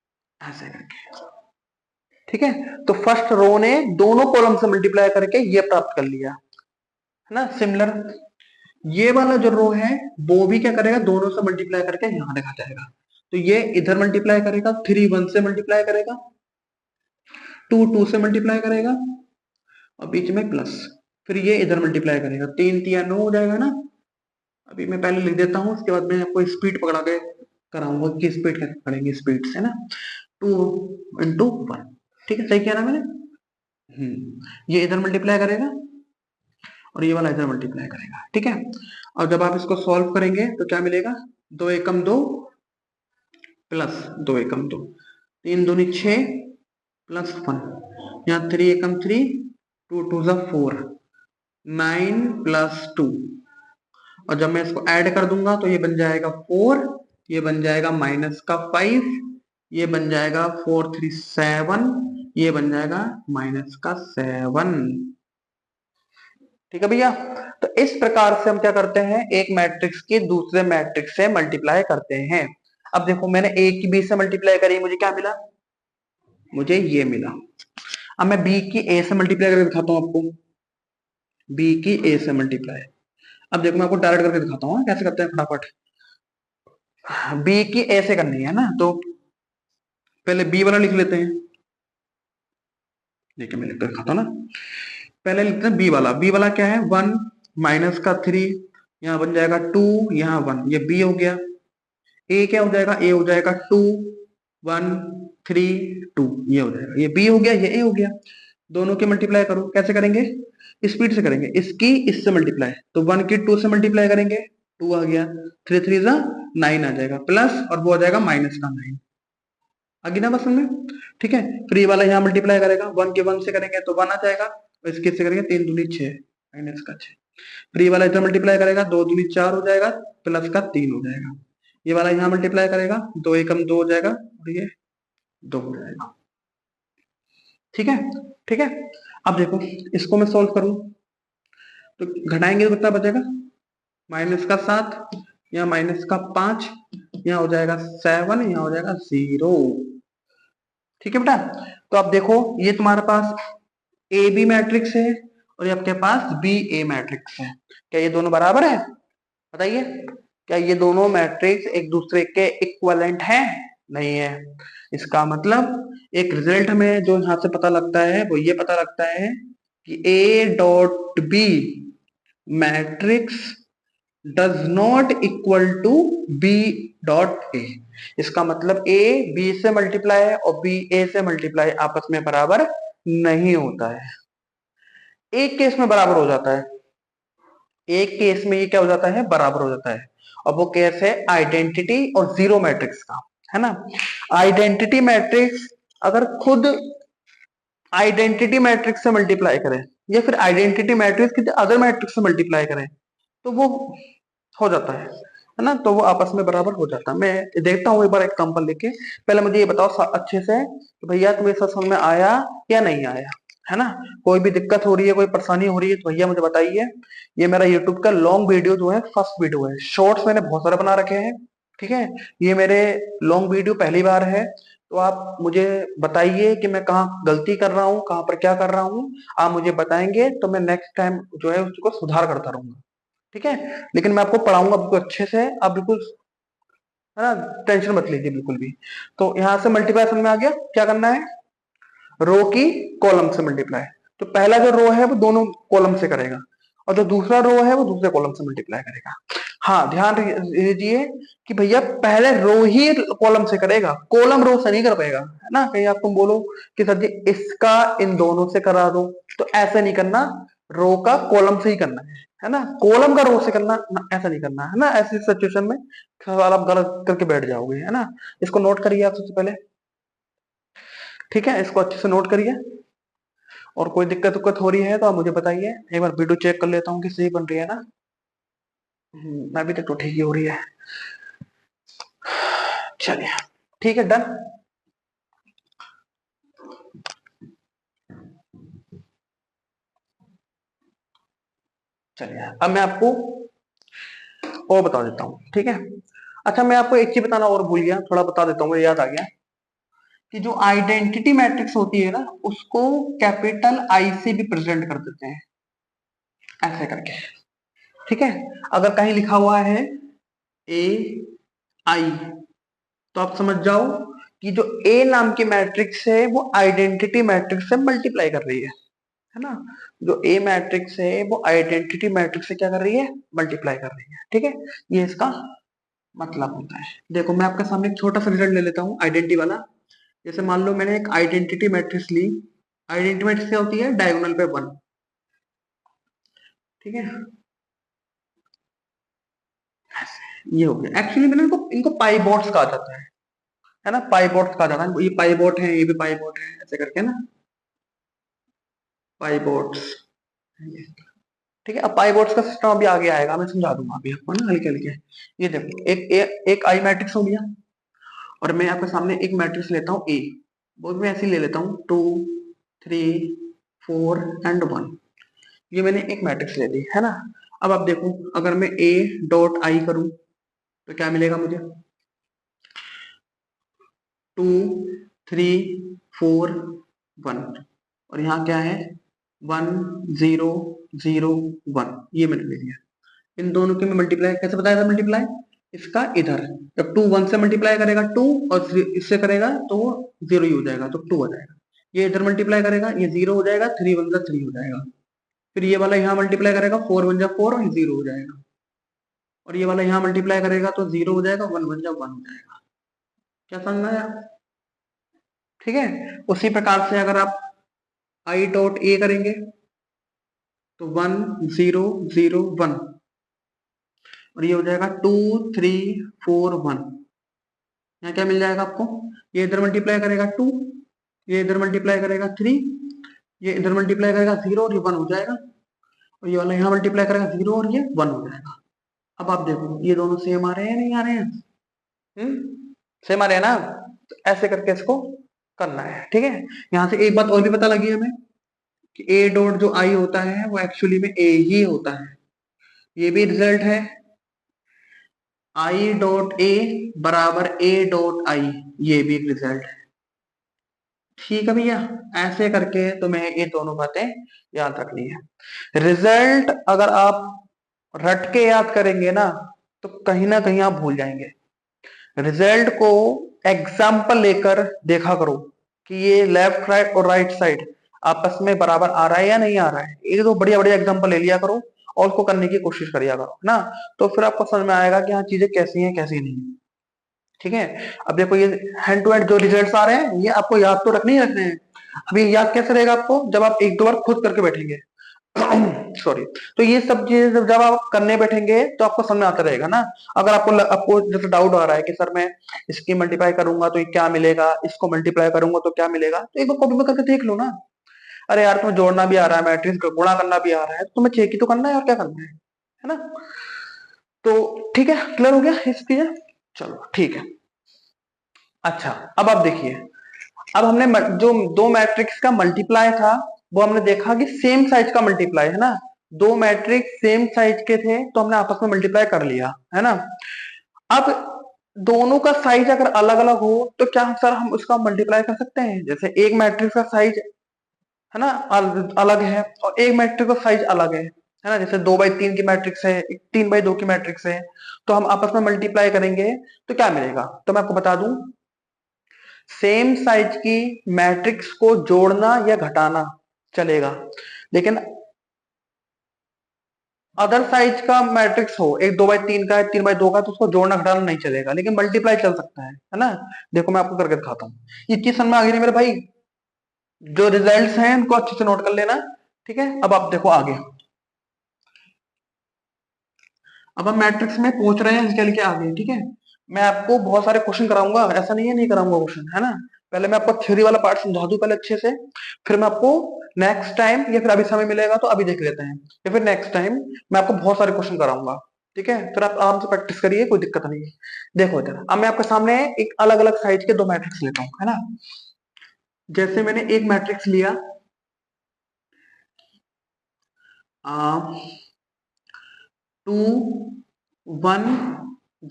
ऐसे करके। ठीक है, तो फर्स्ट रो ने दोनों कॉलम से मल्टीप्लाई करके ये प्राप्त कर लिया, है ना? सिमिलर ये वाला जो रो है वो भी क्या करेगा, दोनों से मल्टीप्लाई करके यहां देखा जाएगा। तो ये इधर मल्टीप्लाई करेगा, 3 1 से मल्टीप्लाई करेगा, 2 2 से मल्टीप्लाई करेगा और बीच में प्लस, फिर ये इधर मल्टीप्लाई करेगा, 3 3 9 हो जाएगा ना। अभी मैं पहले लिख देता हूँ, उसके बाद मैं आपको स्पीड पकड़ा के कराऊंगा कि स्पीड कैसे पकड़ेंगे, स्पीड से ना। 2 × 1, ठीक है, सही किया ना मैंने। ये इधर मल्टीप्लाई करेगा और ये वाला इधर मल्टीप्लाई करेगा, ठीक है। और जब आप इसको सॉल्व करेंगे तो क्या मिलेगा, 2 एकम 2 प्लस 2 एकम 2, 3 दूनी 6 प्लस 1, यहाँ 3 एकम 3, 2 2 ज़ा 4, 9 प्लस 2, और जब मैं इसको ऐड कर दूंगा तो ये बन जाएगा 4, ये बन जाएगा माइनस का 5, ये बन जाएगा 4 3 7, ये बन जाएगा माइनस का 7। ठीक है भैया। तो इस प्रकार से हम क्या करते हैं, एक मैट्रिक्स की दूसरे मैट्रिक्स से मल्टीप्लाई करते हैं। अब देखो मैंने ए की बी से मल्टीप्लाई करी, मुझे क्या मिला, मुझे ये मिला। अब मैं बी की ए से मल्टीप्लाई करके दिखाता हूं आपको, बी की ए से मल्टीप्लाई। अब देखो मैं आपको डायरेक्ट करके दिखाता हूँ कैसे करते हैं फटाफट। बी की ए से करनी है ना, तो पहले बी वाला लिख लेते हैं। देखिए मैं लिख कर दिखाता हूँ ना, पहले लिखते हैं बी वाला। बी वाला क्या है, 1 माइनस का 3, यहाँ बन जाएगा 2, यहाँ 1, ये बी हो गया। ए क्या हो जाएगा, ए हो जाएगा 2 1 3 2, ये हो जाएगा, ये बी हो गया, ये ए हो गया। दोनों के मल्टीप्लाई करो, कैसे करेंगे, स्पीड से करेंगे, इसकी इससे मल्टीप्लाई, तो 1 की 2 से मल्टीप्लाई करेंगे, 2 आ गया, 3 3 ज़ा 9 आ जाएगा, प्लस और वो आ जाएगा माइनस का 9, आ गई ना बस में। ठीक है, फिर ये वाला यहाँ मल्टीप्लाई करेगा, 1 के 1 से करेंगे तो 1 आ जाएगा, और इसके से करेंगे 3 दूनी 6 माइनस का 6, फिर ये वाला इधर मल्टीप्लाई करेगा, 2 दूनी 4 हो जाएगा, प्लस का 3 हो जाएगा। ये वाला यहाँ मल्टीप्लाई करेगा, 2 एकम 2 हो जाएगा और ये 2 हो जाएगा। ठीक है, ठीक है। अब देखो इसको मैं सोल्व करूं तो घटाएंगे तो कितना बचेगा, माइनस का 7, यहाँ माइनस का 5, यहाँ हो जाएगा 7, यहाँ हो जाएगा 0। ठीक है बेटा। तो अब देखो ये तुम्हारे पास ए बी मैट्रिक्स है और ये आपके पास बी ए मैट्रिक्स है, क्या ये दोनों बराबर है, बताइए। क्या ये दोनों मैट्रिक्स एक दूसरे के इक्विवेलेंट हैं, नहीं है। इसका मतलब एक रिजल्ट हमें जो यहां से पता लगता है वो ये पता लगता है कि A dot B matrix does not equal to B dot A. इसका मतलब ए बी से मल्टीप्लाई है और बी ए से मल्टीप्लाई आपस में बराबर नहीं होता है। एक केस में बराबर हो जाता है, एक केस में ये क्या हो जाता है, बराबर हो जाता है, और वो केस है आइडेंटिटी और जीरो मैट्रिक्स का, है ना। आइडेंटिटी मैट्रिक्स अगर खुद आइडेंटिटी मैट्रिक्स से मल्टीप्लाई करें या फिर आइडेंटिटी मैट्रिक्स किसी अदर मैट्रिक्स से मल्टीप्लाई करें तो वो हो जाता है ना, तो वो आपस में बराबर हो जाता है। मैं देखता हूँ एक बार एग्जांपल लेके, पहले मुझे ये बताओ अच्छे से कि भैया तुम्हें सब समझ में आया या नहीं आया, है ना। कोई भी दिक्कत हो रही है, कोई परेशानी हो रही है तो भैया मुझे बताइए। ये मेरा यूट्यूब का लॉन्ग वीडियो जो है फर्स्ट वीडियो है, शॉर्ट्स मैंने बहुत सारे बना रखे हैं, ठीक है। ये मेरे लॉन्ग वीडियो पहली बार है, तो आप मुझे बताइए कि मैं कहाँ गलती कर रहा हूँ, कहाँ पर क्या कर रहा हूँ, आप मुझे बताएंगे तो मैं नेक्स्ट टाइम जो है उसको सुधार करता रहूंगा, ठीक है। लेकिन मैं आपको पढ़ाऊंगा बिल्कुल अच्छे से, आप बिल्कुल, है ना, टेंशन मत लीजिए बिल्कुल भी। तो यहाँ से मल्टीप्लाई समझ में आ गया, क्या करना है, रो की कॉलम से मल्टीप्लाई। तो पहला जो रो है वो दोनों कॉलम से करेगा और जो दूसरा रो है वो दूसरे कॉलम से मल्टीप्लाई करेगा। हाँ ध्यान दीजिए कि भैया पहले रो ही कॉलम से करेगा, कॉलम रो से नहीं कर पाएगा, है ना। कहीं आप तुम बोलो कि सर जी इसका इन दोनों से करा दो, तो ऐसा नहीं करना, रो का कॉलम से ही करना है ना, कॉलम का रो से करना ना, ऐसा नहीं करना है ना। ऐसी सिचुएशन में सवाल आप गलत करके बैठ जाओगे, है ना। इसको नोट करिए आप सबसे पहले, ठीक है, इसको अच्छे से नोट करिए। और कोई दिक्कत उक्कत हो रही है तो आप मुझे बताइए, एक बार वीडियो चेक कर लेता हूँ कि सही बन रही है ना। अभी तक तो ठीक ही हो रही है, चलिए ठीक है, डन। चलिए अब मैं आपको और बता देता हूँ, ठीक है। अच्छा मैं आपको एक चीज बताना और भूल गया, थोड़ा बता देता हूँ, मुझे याद आ गया कि जो आइडेंटिटी मैट्रिक्स होती है ना उसको कैपिटल आई से भी प्रेजेंट कर देते हैं, ऐसे करके। ठीक है। अगर कहीं लिखा हुआ है ए आई, तो आप समझ जाओ कि जो ए नाम की मैट्रिक्स है वो आइडेंटिटी मैट्रिक्स से मल्टीप्लाई कर रही है ना। जो ए मैट्रिक्स है वो आइडेंटिटी मैट्रिक्स से क्या कर रही है, मल्टीप्लाई कर रही है। ठीक है, ये इसका मतलब होता है। देखो मैं आपके सामने एक छोटा सा रिजल्ट ले लेता हूँ आइडेंटिटी वाला। जैसे मान लो मैंने एक आइडेंटिटी मैट्रिक्स ली। आइडेंटिटी मैट्रिक्स क्या होती है, डायगोनल पे 1। ठीक है, ये हो गया। एक्चुअली मैंने इनको पाइवोट्स कहा जाता है ना, पाइवोट्स कहा जाता है। ये पाइवोट है, ये भी पाइवोट है, ऐसे करके ना, पाइवोट्स। ठीक है, अब पाइवोट्स का सिस्टम अभी आगे आएगा, मैं समझा दूंगा अभी आपको ना हल्के हल्के। ये देखो एक आई मैट्रिक्स हो गया, और मैं आपके सामने एक मैट्रिक्स लेता हूँ ए। वो मैं ऐसे ही ले लेता हूँ 2 3 4 एंड 1। ये मैंने एक मैट्रिक्स ले ली है ना। अब आप देखो, अगर मैं ए डॉट आई करूं तो क्या मिलेगा मुझे, 2 3 4 1। और यहाँ क्या है, 1 0 0 1। ये मैंने ले लिया। इन दोनों के मैं मल्टीप्लाई कैसे बताया था, मल्टीप्लाई इसका इधर, जब 2 1 से मल्टीप्लाई करेगा 2, और इससे करेगा तो वो 0 ही हो जाएगा, तो 2 हो जाएगा। ये इधर मल्टीप्लाई करेगा, ये 0 हो जाएगा, 3 1 3 हो जाएगा। फिर ये वाला यहाँ मल्टीप्लाई करेगा, 4 1 4, और 0 हो जाएगा। और ये वाला यहाँ मल्टीप्लाई करेगा तो 0 हो जाएगा, 1 1 1 हो जाएगा। क्या समझ आया? ठीक है। उसी प्रकार से अगर आप आई डॉट ए करेंगे तो 1 0 0 1, और ये हो जाएगा 2 3 4 1। यहाँ क्या मिल जाएगा आपको, ये इधर मल्टीप्लाई करेगा 2, ये इधर मल्टीप्लाई करेगा 3, ये इधर मल्टीप्लाई करेगा 0, और ये 1 हो जाएगा। और ये वाला यहाँ मल्टीप्लाई करेगा 0, और ये 1 हो जाएगा। अब आप देखो ये दोनों सेम आ रहे हैं नहीं आ रहे हैं, सेम आ रहे हैं ना। तो ऐसे करके इसको करना है। ठीक है, यहाँ से एक बात और भी पता लगी हमें कि ए डॉट जो आई होता है वो एक्चुअली में ए ही होता है। ये भी रिजल्ट है, आई डॉट ए बराबर ए डॉट आई, ये भी एक रिजल्ट है। ठीक है भैया, ऐसे करके तुम्हें ये दोनों बातें याद रखनी है। रिजल्ट अगर आप रट के याद करेंगे ना तो कहीं ना कहीं आप भूल जाएंगे। रिजल्ट को एग्जाम्पल लेकर देखा करो कि ये लेफ्ट राइट और राइट साइड आपस में बराबर आ रहा है या नहीं आ रहा है। एक दो बढ़िया बढ़िया एग्जाम्पल ले लिया करो और उसको करने की कोशिश करिया करो ना। तो फिर आपको समझ में आएगा कि हाँ चीजें कैसी हैं कैसी नहीं। ठीक है, अब देखो ये हैंड टू हैंड जो रिजल्ट्स आ रहे हैं ये आपको याद तो रखने ही रखने हैं। अभी याद कैसे रहेगा आपको, जब आप एक दो बार खुद करके बैठेंगे। सॉरी। तो ये सब चीजें जब आप करने बैठेंगे तो आपको समझ में आता रहेगा ना। अगर आपको जैसे डाउट आ रहा है कि सर मैं इसकी मल्टीप्लाई करूंगा तो ये क्या मिलेगा, इसको मल्टीप्लाई करूंगा तो क्या मिलेगा, तो एक बार कॉपी में करके देख लो ना। अरे यार तुम्हें जोड़ना भी आ रहा है, मैट्रिक्स का गुणा करना भी आ रहा है, तो तुम्हें चेक ही तो करना है और क्या करना है ना। तो ठीक है, क्लियर हो गया इस चीजें। चलो ठीक है। अच्छा, अब आप देखिए, अब हमने जो दो मैट्रिक्स का मल्टीप्लाई था वो हमने देखा कि सेम साइज का मल्टीप्लाई है ना। दो मैट्रिक्स सेम साइज के थे तो हमने आपस में मल्टीप्लाई कर लिया है ना। अब दोनों का साइज अगर अलग अलग हो तो क्या सर हम उसका मल्टीप्लाई कर सकते हैं। जैसे एक मैट्रिक्स का साइज है ना अलग है, और एक मैट्रिक्स का साइज अलग है ना। जैसे 2 बाई 3 की मैट्रिक्स है, एक 3 बाई 2 की मैट्रिक्स है, तो हम आपस में मल्टीप्लाई करेंगे तो क्या मिलेगा। तो मैं आपको बता दूं, सेम साइज की मैट्रिक्स को जोड़ना या घटाना चलेगा, लेकिन अदर साइज का मैट्रिक्स हो, एक 2 बाई 3 का है, 3 बाई 2 का, तो उसको जोड़ना घटाना नहीं चलेगा, लेकिन मल्टीप्लाई चल सकता है ना। देखो मैं आपको करके दिखाता हूँ। ये चीज समझ में आ गई नहीं मेरे भाई, जो रिजल्ट्स हैं उनको अच्छे से नोट कर लेना। ठीक है, अब आप देखो आगे। अब हम मैट्रिक्स में पहुंच रहे हैं चल के आगे। ठीक है, मैं आपको बहुत सारे क्वेश्चन कराऊंगा, ऐसा नहीं है नहीं कराऊंगा क्वेश्चन, है ना। पहले मैं आपको थ्योरी वाला पार्ट समझा दूं पहले अच्छे से, फिर मैं आपको नेक्स्ट टाइम, या फिर अभी समय मिलेगा तो अभी देख लेते हैं, या फिर नेक्स्ट टाइम मैं आपको बहुत सारे क्वेश्चन कराऊंगा। ठीक है, फिर आप आराम से प्रैक्टिस करिए, कोई दिक्कत नहीं है। देखो इधर अब मैं आपके सामने एक अलग अलग साइज के दो मैट्रिक्स लेता हूँ, है ना। जैसे मैंने एक मैट्रिक्स लिया 2 1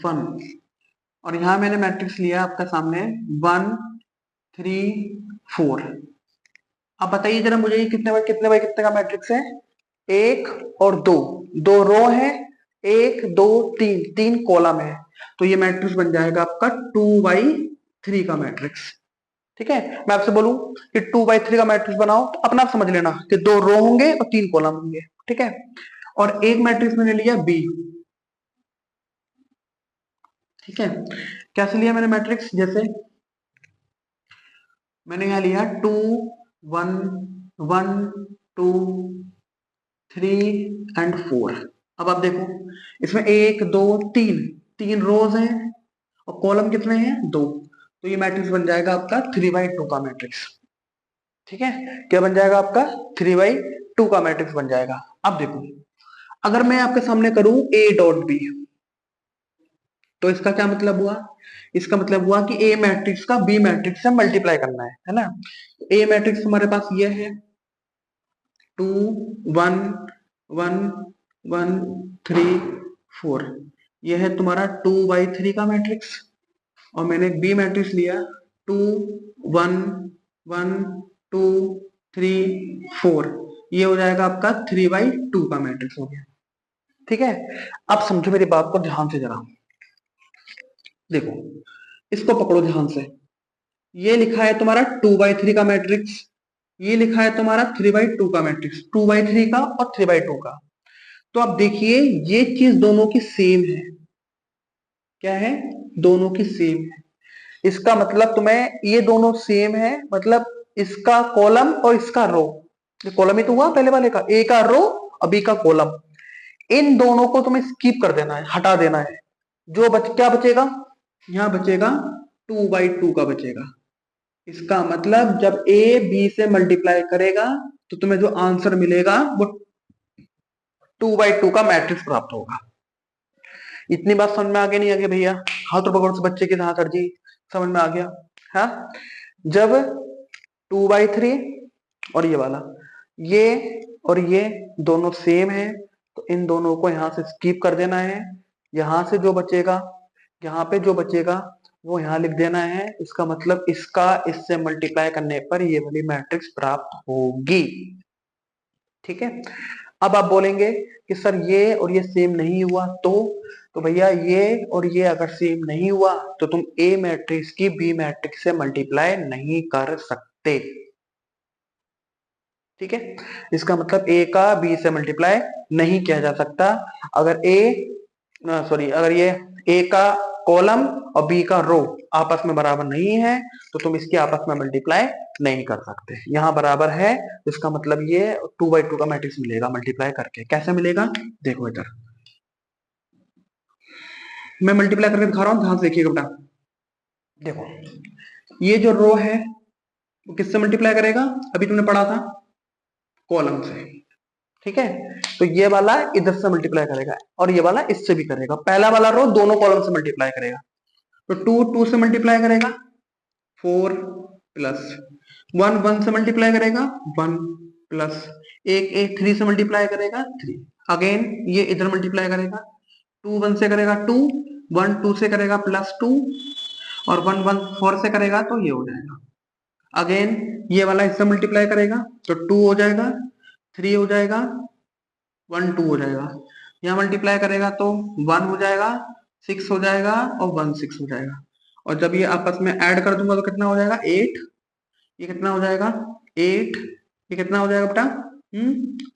1, और यहां मैंने मैट्रिक्स लिया आपका सामने 1 3 4। अब बताइए जरा मुझे ये कितने बाय कितने का मैट्रिक्स है, 1 और 2। दो रो है, एक दो तीन, तीन कॉलम है, तो ये मैट्रिक्स बन जाएगा आपका 2/3 का मैट्रिक्स। ठीक है, मैं आपसे बोलूं कि 2/3 का मैट्रिक्स बनाओ तो अपना आप समझ लेना कि दो रो होंगे और तीन कॉलम होंगे। ठीक है, और एक मैट्रिक्स मैंने लिया बी। ठीक है, कैसे लिया मैंने मैट्रिक्स, जैसे मैंने यहां लिया 2 1 1 2 3 एंड 4। अब आप देखो, इसमें एक दो तीन, तीन रोज हैं और कॉलम कितने हैं, दो, तो ये मैट्रिक्स बन जाएगा आपका 3/2 का मैट्रिक्स। ठीक है, क्या बन जाएगा आपका 3/2 का मैट्रिक्स बन जाएगा। अब देखो, अगर मैं आपके सामने करूं ए डॉट बी, तो इसका क्या मतलब हुआ, इसका मतलब हुआ कि ए मैट्रिक्स का बी मैट्रिक्स से मल्टीप्लाई करना है ना। ए मैट्रिक्स हमारे पास ये है 2 1 1 1 3 4, ये है तुम्हारा 2/3 का मैट्रिक्स। और मैंने बी मैट्रिक्स लिया 2 1 1 2 3 4, ये हो जाएगा आपका 3/2 का मैट्रिक्स हो गया। ठीक है, अब समझो मेरी बात को ध्यान से जरा, देखो इसको पकड़ो ध्यान से। ये लिखा है तुम्हारा 2/3 का मैट्रिक्स, ये लिखा है तुम्हारा 3/2 का मैट्रिक्स, 2/3 का और 3/2 का। तो आप देखिए ये चीज दोनों की सेम है, क्या है, दोनों की सेम है। इसका मतलब तुम्हें ये दोनों सेम है, मतलब इसका कॉलम और इसका रो, ये कॉलम ही तो हुआ पहले वाले का, ए का रो और बी का कॉलम, इन दोनों को तुम्हें स्किप कर देना है, हटा देना है। जो क्या बचेगा, यहां बचेगा 2/2 का बचेगा। इसका मतलब जब ए बी से मल्टीप्लाई करेगा तो तुम्हें जो आंसर मिलेगा वो 2/2 का मैट्रिक्स प्राप्त होगा। इतनी बात समझ में आ गया, नहीं आ गया भैया, हाथ तो पकड़ो से बच्चे के, हाँ सर जी समझ में आ गया। हाँ, जब 2/3 और ये वाला, ये और ये दोनों सेम है, तो इन दोनों को यहां से स्किप कर देना है। यहां से जो बचेगा, यहाँ पे जो बचेगा वो यहाँ लिख देना है। इसका मतलब इसका इससे मल्टीप्लाई करने पर ये वाली मैट्रिक्स प्राप्त होगी। ठीक है, अब आप बोलेंगे कि सर ये और ये सेम नहीं हुआ, तो भैया ये और ये अगर सेम नहीं हुआ तो तुम ए मैट्रिक्स की बी मैट्रिक्स से मल्टीप्लाई नहीं कर सकते। ठीक है, इसका मतलब ए का बी से मल्टीप्लाई नहीं किया जा सकता। अगर अगर ये ए का कॉलम और बी का रो आपस में बराबर नहीं है तो तुम इसकी आपस में मल्टीप्लाई नहीं कर सकते। यहां बराबर है, इसका मतलब ये 2/2 का मैट्रिक्स मिलेगा मल्टीप्लाई करके। कैसे मिलेगा, देखो इधर मैं मल्टीप्लाई करके दिखा रहा हूं, ध्यान से देखिएगा बेटा। देखो ये जो रो है वो किससे मल्टीप्लाई करेगा, अभी तुमने पढ़ा था कॉलम से। ठीक है, तो ये वाला इधर से मल्टीप्लाई करेगा और ये वाला इससे भी करेगा। पहला वाला रो दोनों कॉलम से मल्टीप्लाई करेगा, तो 2 2 से मल्टीप्लाई करेगा 4 प्लस 1 1 से मल्टीप्लाई करेगा 1 प्लस एक एक 3 से मल्टीप्लाई करेगा 3, अगेन ये इधर मल्टीप्लाई करेगा 2 1 से करेगा 2, 1 2 से करेगा +2 और 1 1 4 से करेगा तो ये हो जाएगा। अगेन ये वाला इससे मल्टीप्लाई करेगा तो 2 हो जाएगा, 3 हो जाएगा, 1 2 हो जाएगा। यहाँ मल्टीप्लाई करेगा तो 1 हो जाएगा, 6 हो जाएगा और 1 6 हो जाएगा। और जब ये आपस में ऐड कर दूंगा तो कितना हो जाएगा 8, ये कितना हो जाएगा 8, ये कितना हो जाएगा बेटा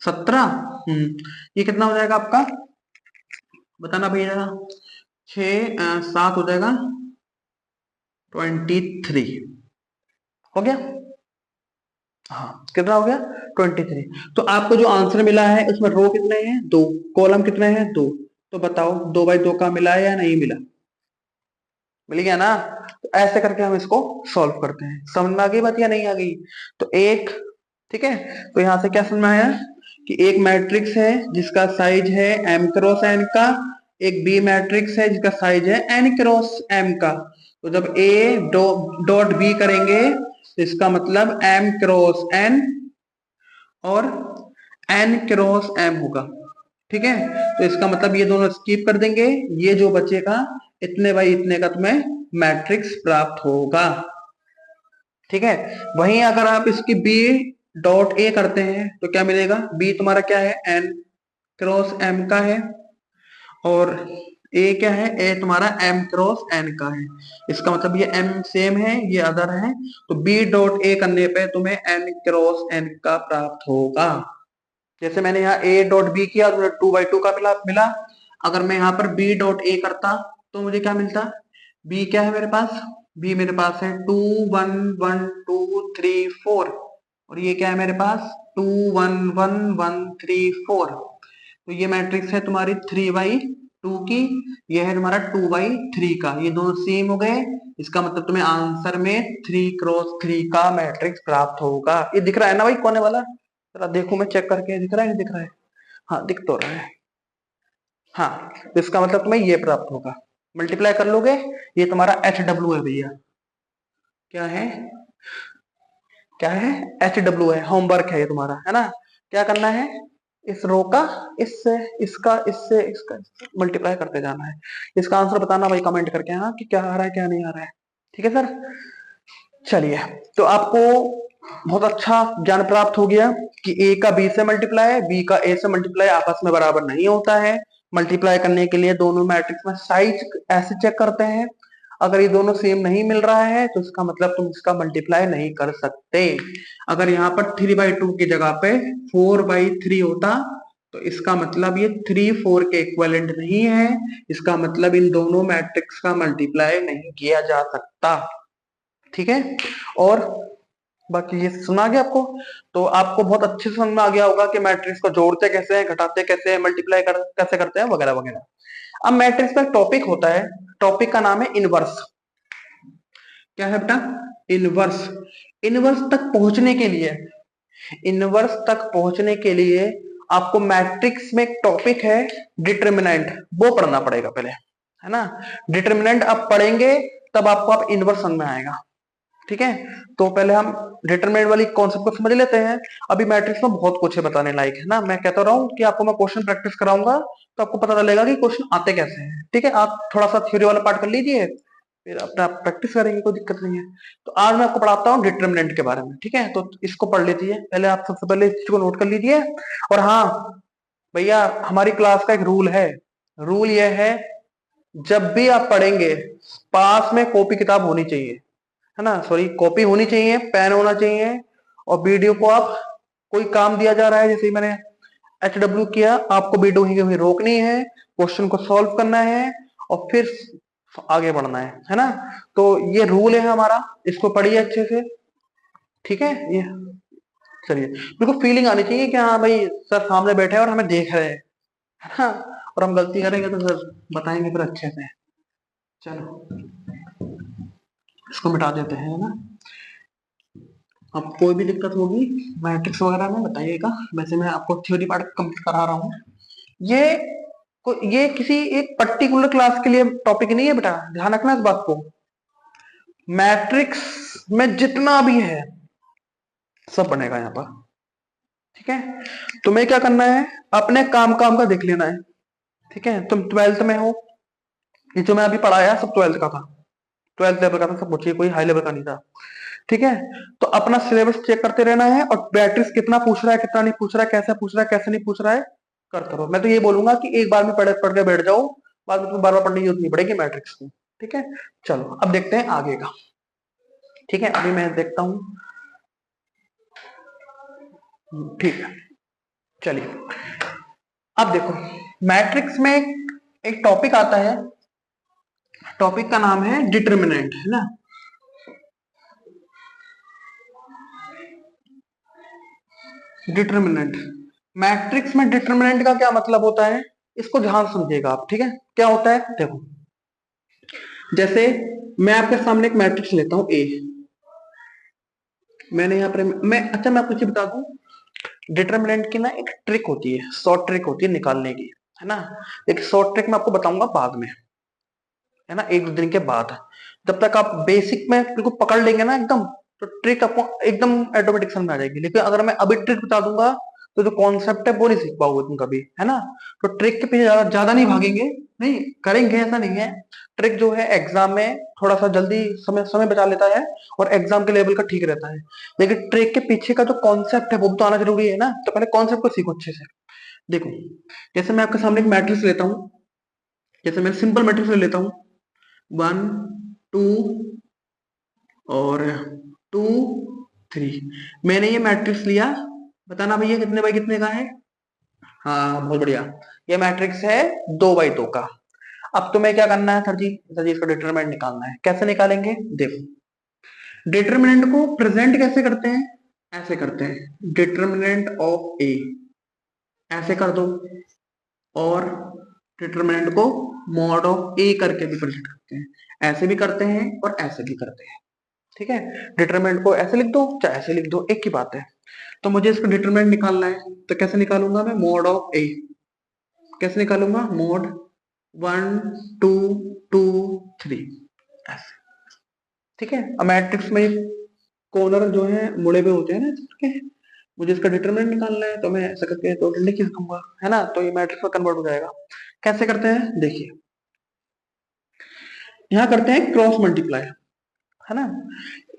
17, ये कितना हो जाएगा आपका, बताना भैया जरा, 6 7 हो जाएगा 23 हो गया। हाँ कितना हो गया 23। तो आपको जो आंसर मिला है उसमें रो कितने हैं, दो, कॉलम कितने हैं, दो। तो बताओ 2/2 का मिला है या नहीं मिला, मिल गया ना। तो ऐसे करके हम इसको सॉल्व करते हैं। समझ में आ गई बात या नहीं आ गई, तो एक, ठीक है, तो यहां से क्या समझ में आया कि एक मैट्रिक्स है जिसका साइज है m क्रॉस n का, एक बी मैट्रिक्स है जिसका साइज है n क्रॉस m का। तो जब a डॉट b करेंगे तो इसका मतलब m क्रॉस n और n क्रॉस m होगा। ठीक है, तो इसका मतलब ये दोनों स्किप कर देंगे, ये जो बचेगा इतने बाई इतने का तुम्हें मैट्रिक्स प्राप्त होगा। ठीक है, वहीं अगर आप इसकी बी डॉट ए करते हैं तो क्या मिलेगा, बी तुम्हारा क्या है n, क्रॉस एम का है, और ए क्या है, ए तुम्हारा एम क्रॉस एन का है। इसका मतलब ये एम सेम है, ये अदर है, तो बी डॉट ए करने पे तुम्हें एन क्रॉस एन का प्राप्त होगा। जैसे मैंने यहाँ ए डॉट बी किया, तो 2/2 का मिला। अगर मैं यहाँ पर बी डॉट ए करता तो मुझे क्या मिलता, बी क्या है मेरे पास, बी मेरे पास है 2 1 1 2 3 4, और ये क्या है मेरे पास 2 1 1 1 3 4। तो ये मैट्रिक्स है तुम्हारी 3/2 की, ये है तुम्हारा 2/3 का, ये दोनों सेम हो गए। इसका मतलब तुम्हें आंसर में 3x3 का मैट्रिक्स प्राप्त होगा। ये दिख रहा है ना भाई कोने वाला, जरा देखो मैं चेक करके, दिख रहा है नहीं दिख रहा है, हाँ दिख तो रहा है। हाँ, तो इसका मतलब तुम्हें ये प्राप्त होगा, मल्टीप्लाई कर लोगे, ये तुम्हारा एच डब्ल्यू है भैया। क्या है, क्या है, एच डब्ल्यू है, होमवर्क है ये तुम्हारा, है ना। क्या करना है, इस रो का इससे, इसका मल्टीप्लाई करते जाना है। इसका आंसर बताना भाई कमेंट करके, हाँ कि क्या आ रहा है क्या नहीं आ रहा है। ठीक है सर, चलिए। तो आपको बहुत अच्छा ज्ञान प्राप्त हो गया कि ए का बी से मल्टीप्लाई, बी का ए से मल्टीप्लाई आपस में बराबर नहीं होता है। मल्टीप्लाई करने के लिए दोनों मैट्रिक्स में साइज ऐसे चेक करते हैं, अगर ये दोनों सेम नहीं मिल रहा है तो इसका मतलब तुम इसका मल्टीप्लाई नहीं कर सकते। अगर यहाँ पर 3/2 की जगह पे 4/3 होता तो इसका मतलब ये 3 4 के इक्विवेलेंट नहीं है, इसका मतलब इन दोनों मैट्रिक्स का मल्टीप्लाई नहीं किया जा सकता। ठीक है, और बाकी ये सुना गया आपको, तो आपको बहुत अच्छे से समझ में आ गया होगा कि मैट्रिक्स को जोड़ते कैसे हैं, घटाते कैसे हैं, मल्टीप्लाई कैसे करते हैं, वगैरह वगैरह। अब मैट्रिक्स में एक टॉपिक होता है, टॉपिक का नाम है इनवर्स। क्या है बेटा, इनवर्स। इनवर्स तक पहुंचने के लिए, इनवर्स तक पहुंचने के लिए आपको मैट्रिक्स में एक टॉपिक है डिटर्मिनेंट, वो पढ़ना पड़ेगा पहले, है ना। डिटर्मिनेंट आप पढ़ेंगे तब आपको आप इनवर्स समझ में आएगा। ठीक है, तो पहले हम डिटरमिनेंट वाली कॉन्सेप्ट को समझ लेते हैं। अभी मैट्रिक्स में बहुत कुछ है बताने लायक, है ना। मैं कहता रहा हूँ कि आपको मैं क्वेश्चन प्रैक्टिस कराऊंगा तो आपको पता चलेगा कि क्वेश्चन आते कैसे हैं। ठीक है, आप थोड़ा सा थ्योरी वाला पार्ट कर लीजिए, फिर अपना प्रैक्टिस करेंगे, कोई दिक्कत नहीं है। तो आज मैं आपको पढ़ाता हूँ डिटरमिनेंट के बारे में। ठीक है, तो इसको पढ़ लीजिए पहले, आप सबसे पहले इस चीज को नोट कर लीजिए। और हाँ भैया, हमारी क्लास का एक रूल है, रूल यह है जब भी आप पढ़ेंगे पास में कॉपी किताब होनी चाहिए, है ना, सॉरी कॉपी होनी चाहिए, पेन होना चाहिए। और वीडियो को आप, कोई काम दिया जा रहा है जैसे मैंने एच डब्ल्यू किया, आपको वीडियो ही रोकनी है, क्वेश्चन को सॉल्व करना है और फिर आगे बढ़ना है ना। तो ये रूल है हमारा, इसको पढ़िए अच्छे से। ठीक है, ये चलिए, बिल्कुल फीलिंग आनी चाहिए कि हाँ भाई सर सामने बैठे हैं और हमें देख रहे हैं, है ना। और हम गलती करेंगे तो सर बताएंगे फिर अच्छे से। चलो इसको मिटा देते हैं, है ना। अब कोई भी दिक्कत होगी मैट्रिक्स वगैरह में बताइएगा, वैसे मैं आपको थ्योरी पार्ट कंप्लीट करा रहा हूँ। ये ये किसी एक पर्टिकुलर क्लास के लिए टॉपिक नहीं है बेटा, ध्यान रखना इस बात को। मैट्रिक्स में जितना भी है सब बनेगा यहाँ पर। ठीक है, तुम्हें क्या करना है, अपने काम काम का देख लेना है। ठीक है, तुम 12th में हो, ये जो मैं अभी पढ़ाया सब 12th का था, 12th लेवल का था सब कुछ, ये कोई हाई लेवल का नहीं था। ठीक है, तो अपना सिलेबस चेक करते रहना है, और मैट्रिक्स कितना पूछ रहा है कितना नहीं पूछ रहा है, कैसे पूछ रहा है कैसे नहीं पूछ रहा है, करते रहो। मैं तो ये बोलूंगा कि एक बार में पढ़ के बैठ जाओ, बाद में तुम्हें बार बार पढ़ने की जरूरत नहीं पड़ेगी मैट्रिक्स की। ठीक है, चलो अब देखते हैं आगे का। ठीक है, अभी मैं देखता हूँ। ठीक है, चलिए अब देखो, मैट्रिक्स में एक टॉपिक आता है, टॉपिक का नाम है डिटर्मिनेंट, है ना। डिटर्मिनेंट, मैट्रिक्स में डिटर्मिनेंट का क्या मतलब होता है, इसको ध्यान समझिएगा आप। ठीक है, क्या होता है देखो, जैसे मैं आपके सामने एक मैट्रिक्स लेता हूं ए, मैंने यहाँ पर मैं, अच्छा मैं आपको चीज बता दूं, डिटर्मिनेंट की ना एक ट्रिक होती है, शॉर्ट ट्रिक होती है निकालने की, है ना। एक शॉर्ट ट्रिक मैं आपको बताऊंगा बाद में, है ना, एक दो दिन के बाद। जब तक आप बेसिक में बिल्कुल पकड़ लेंगे ना एकदम, तो ट्रिक आपको एकदम ऑटोमेटिक समझ में आ जाएगी। लेकिन अगर मैं अभी ट्रिक बता दूंगा तो जो कॉन्सेप्ट है वो नहीं सीख पाओगे तुम कभी, है ना। तो ट्रिक के पीछे ज्यादा ज्यादा नहीं भागेंगे, नहीं करेंगे ऐसा नहीं है। ट्रिक जो है एग्जाम में थोड़ा सा जल्दी समय समय बचा लेता है, और एग्जाम के लेवल का ठीक रहता है। लेकिन ट्रिक के पीछे का जो कॉन्सेप्ट है वो भी तो आना जरूरी है ना, तो पहले कॉन्सेप्ट को सीखो अच्छे से। देखो, जैसे मैं आपके सामने एक मैट्रिक्स लेता हूं, जैसे मैं सिंपल मैट्रिक्स ले लेता हूं, 1 2 और 2 3। मैंने ये मैट्रिक्स लिया, बताना भैया कितने बाई कितने का है। हाँ बहुत बढ़िया, ये मैट्रिक्स है 2 बाई 2 का। अब तुम्हें क्या करना है सर जी इसका डिटरमिनेंट निकालना है। कैसे निकालेंगे, देखो, डिटरमिनेंट को प्रेजेंट कैसे करते हैं, ऐसे करते हैं, डिटरमिनेंट ऑफ ए ऐसे कर दो, और डिटरमिनेंट को मॉड ऑफ ए करके भी प्रेजेंट करते हैं, ऐसे भी करते हैं और ऐसे भी करते हैं। ठीक है, डिटरमिनेंट को ऐसे लिख दो चाहे ऐसे लिख दो, एक ही बात है। तो मुझे इसका डिटरमिनेंट निकालना है, तो कैसे निकालूंगा मैं, मॉड ऑफ ए। कैसे निकालूंगा, मॉड 1 2 2 3 ऐसे। ठीक है, अब मैट्रिक्स में कॉर्नर जो है मुड़े हुए होते हैं ना इसके, मुझे इसका डिटरमिनेंट निकालना है, तो मैं ऐसा करके तो लिख दूंगा, है ना, तो ये मैट्रिक्स में कन्वर्ट हो जाएगा। कैसे करते हैं देखिए, यहाँ करते हैं क्रॉस मल्टीप्लाई, है ना,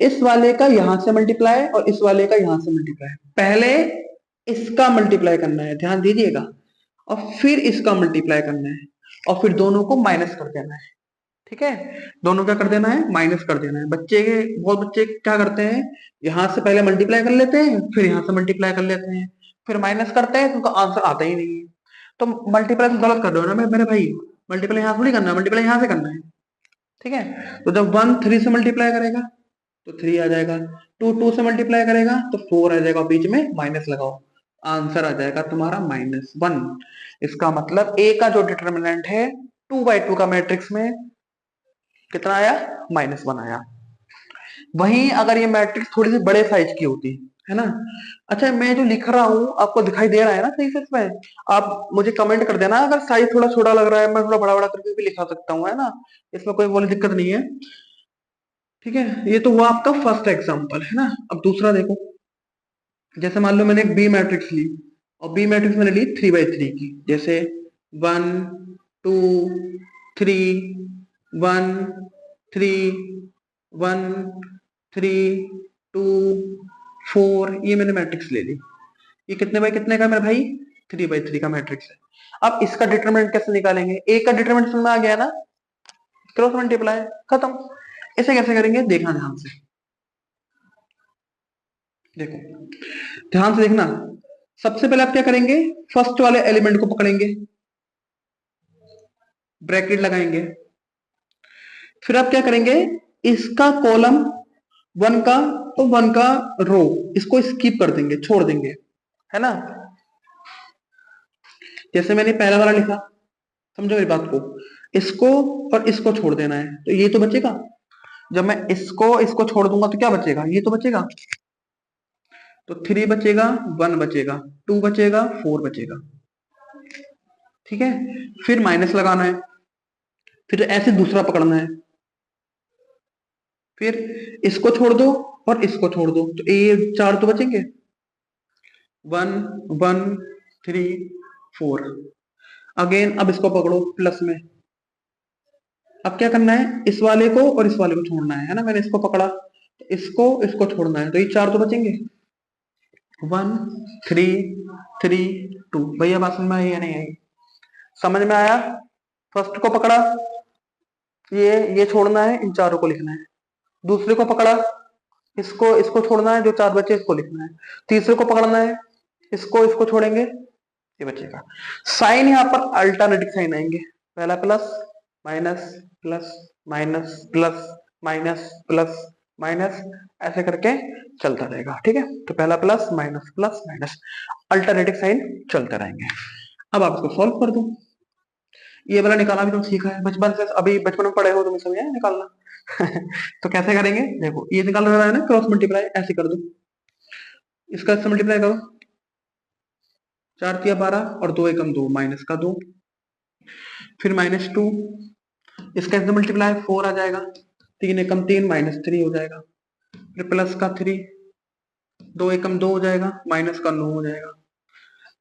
इस वाले का यहां से मल्टीप्लाई और इस वाले का यहां से मल्टीप्लाई, पहले इसका मल्टीप्लाई करना है, ध्यान दीजिएगा, और फिर इसका मल्टीप्लाई करना है, और फिर दोनों को माइनस कर देना है। ठीक है, दोनों क्या कर देना है, माइनस कर देना है। बहुत बच्चे क्या करते हैं, यहां से पहले मल्टीप्लाई कर लेते हैं, फिर यहां से मल्टीप्लाई कर लेते हैं, फिर माइनस करते हैं, तो उनका आंसर आता ही नहीं है। तो मल्टीप्लाई तो गलत कर रहे हो ना मेरे भाई, मल्टीप्लाई यहां थोड़ी करना है, मल्टीप्लाई यहां से करना है। ठीक है, तो जब 1 3 से मल्टीप्लाई करेगा तो 3 आ जाएगा, 2 2 से मल्टीप्लाई करेगा तो 4 आ जाएगा, बीच में माइनस लगाओ, आंसर आ जाएगा तुम्हारा -1। इसका मतलब ए का जो डिटरमिनेंट है 2 बाई 2 का मैट्रिक्स में कितना आया, -1 आया। वहीं अगर ये मैट्रिक्स थोड़ी सी बड़े साइज की होती है ना, अच्छा मैं जो लिख रहा हूँ आपको दिखाई दे रहा है ना सही से इसमें, आप मुझे कमेंट कर देना अगर साइज थोड़ा छोटा लग रहा है, मैं थोड़ा बड़ा बड़ा करके भी लिखा सकता हूँ, है ना, इसमें कोई बोले दिक्कत नहीं है। ठीक है, ये तो हुआ आपका फर्स्ट एग्जाम्पल, है ना। अब दूसरा देखो, जैसे मान लो मैंने एक बी मैट्रिक्स ली, और बी मैट्रिक्स मैंने ली 3 बाई 3 की, जैसे 1 2 3 1 3 1 3 2 4, ये मैंने मैट्रिक्स ले ली। ये कितने बाई कितने का मेरा भाई, 3 बाई 3 का मैट्रिक्स है। अब इसका डिटरमिनेंट कैसे निकालेंगे, ए का डिटरमिनेंट समझ में आ गया ना, क्रॉस मल्टीप्लाई, खत्म। इसे कैसे करेंगे देखना ध्यान से, देखो ध्यान से देखना। सबसे पहले आप क्या करेंगे, फर्स्ट वाले एलिमेंट को पकड़ेंगे, ब्रैकेट लगाएंगे, फिर आप क्या करेंगे, इसका कॉलम 1 का तो 1 का रो, इसको स्किप कर देंगे, छोड़ देंगे, है ना। जैसे मैंने पहला वाला लिखा, समझो मेरी बात को, इसको और इसको छोड़ देना है, तो ये तो बचेगा। जब मैं इसको छोड़ दूंगा तो क्या बचेगा, ये तो बचेगा, तो 3 बचेगा, 1 बचेगा, 2 बचेगा, 4 बचेगा। ठीक है, फिर माइनस लगाना है, फिर ऐसे दूसरा पकड़ना है, फिर इसको छोड़ दो और इसको छोड़ दो, तो ये 4 तो बचेंगे, 1 1 3 4। अगेन अब इसको पकड़ो प्लस में, अब क्या करना है, इस वाले को और इस वाले को छोड़ना है ना, मैंने इसको पकड़ा, तो इसको छोड़ना है, तो ये 4 तो बचेंगे, 1 3 3 2। भैया बात समझ में आई या नहीं आई, समझ में आया। फर्स्ट को पकड़ा, ये छोड़ना है, इन चारों को लिखना है, दूसरे को पकड़ा, इसको छोड़ना है, जो 4 बचे इसको लिखना है, तीसरे को पकड़ना है, इसको छोड़ेंगे, ये बचेगा। साइन यहाँ पर अल्टरनेटिव साइन आएंगे, पहला plus minus plus minus plus minus plus minus, ऐसे करके चलता रहेगा। ठीक है, तो पहला प्लस माइनस अल्टरनेटिव साइन चलते रहेंगे। अब आप इसको सॉल्व कर दो, ये वाला निकालना भी तुम सीखा है बचपन से, अभी बचपन में पढ़े हो तुम्हें समझ आया निकालना। तो कैसे करेंगे देखो, ये निकाल रहा है ना, क्रॉस मल्टीप्लाई ऐसे कर दो, इसका इससे मल्टीप्लाई करो, 4 तिया 12 और 2 एकम 2, माइनस का 2, फिर -2, इसका इससे मल्टीप्लाई 4 आ जाएगा, 3 एकम 3 -3 हो जाएगा, फिर प्लस का 3, 2 एकम 2 हो जाएगा, माइनस का 9 हो जाएगा,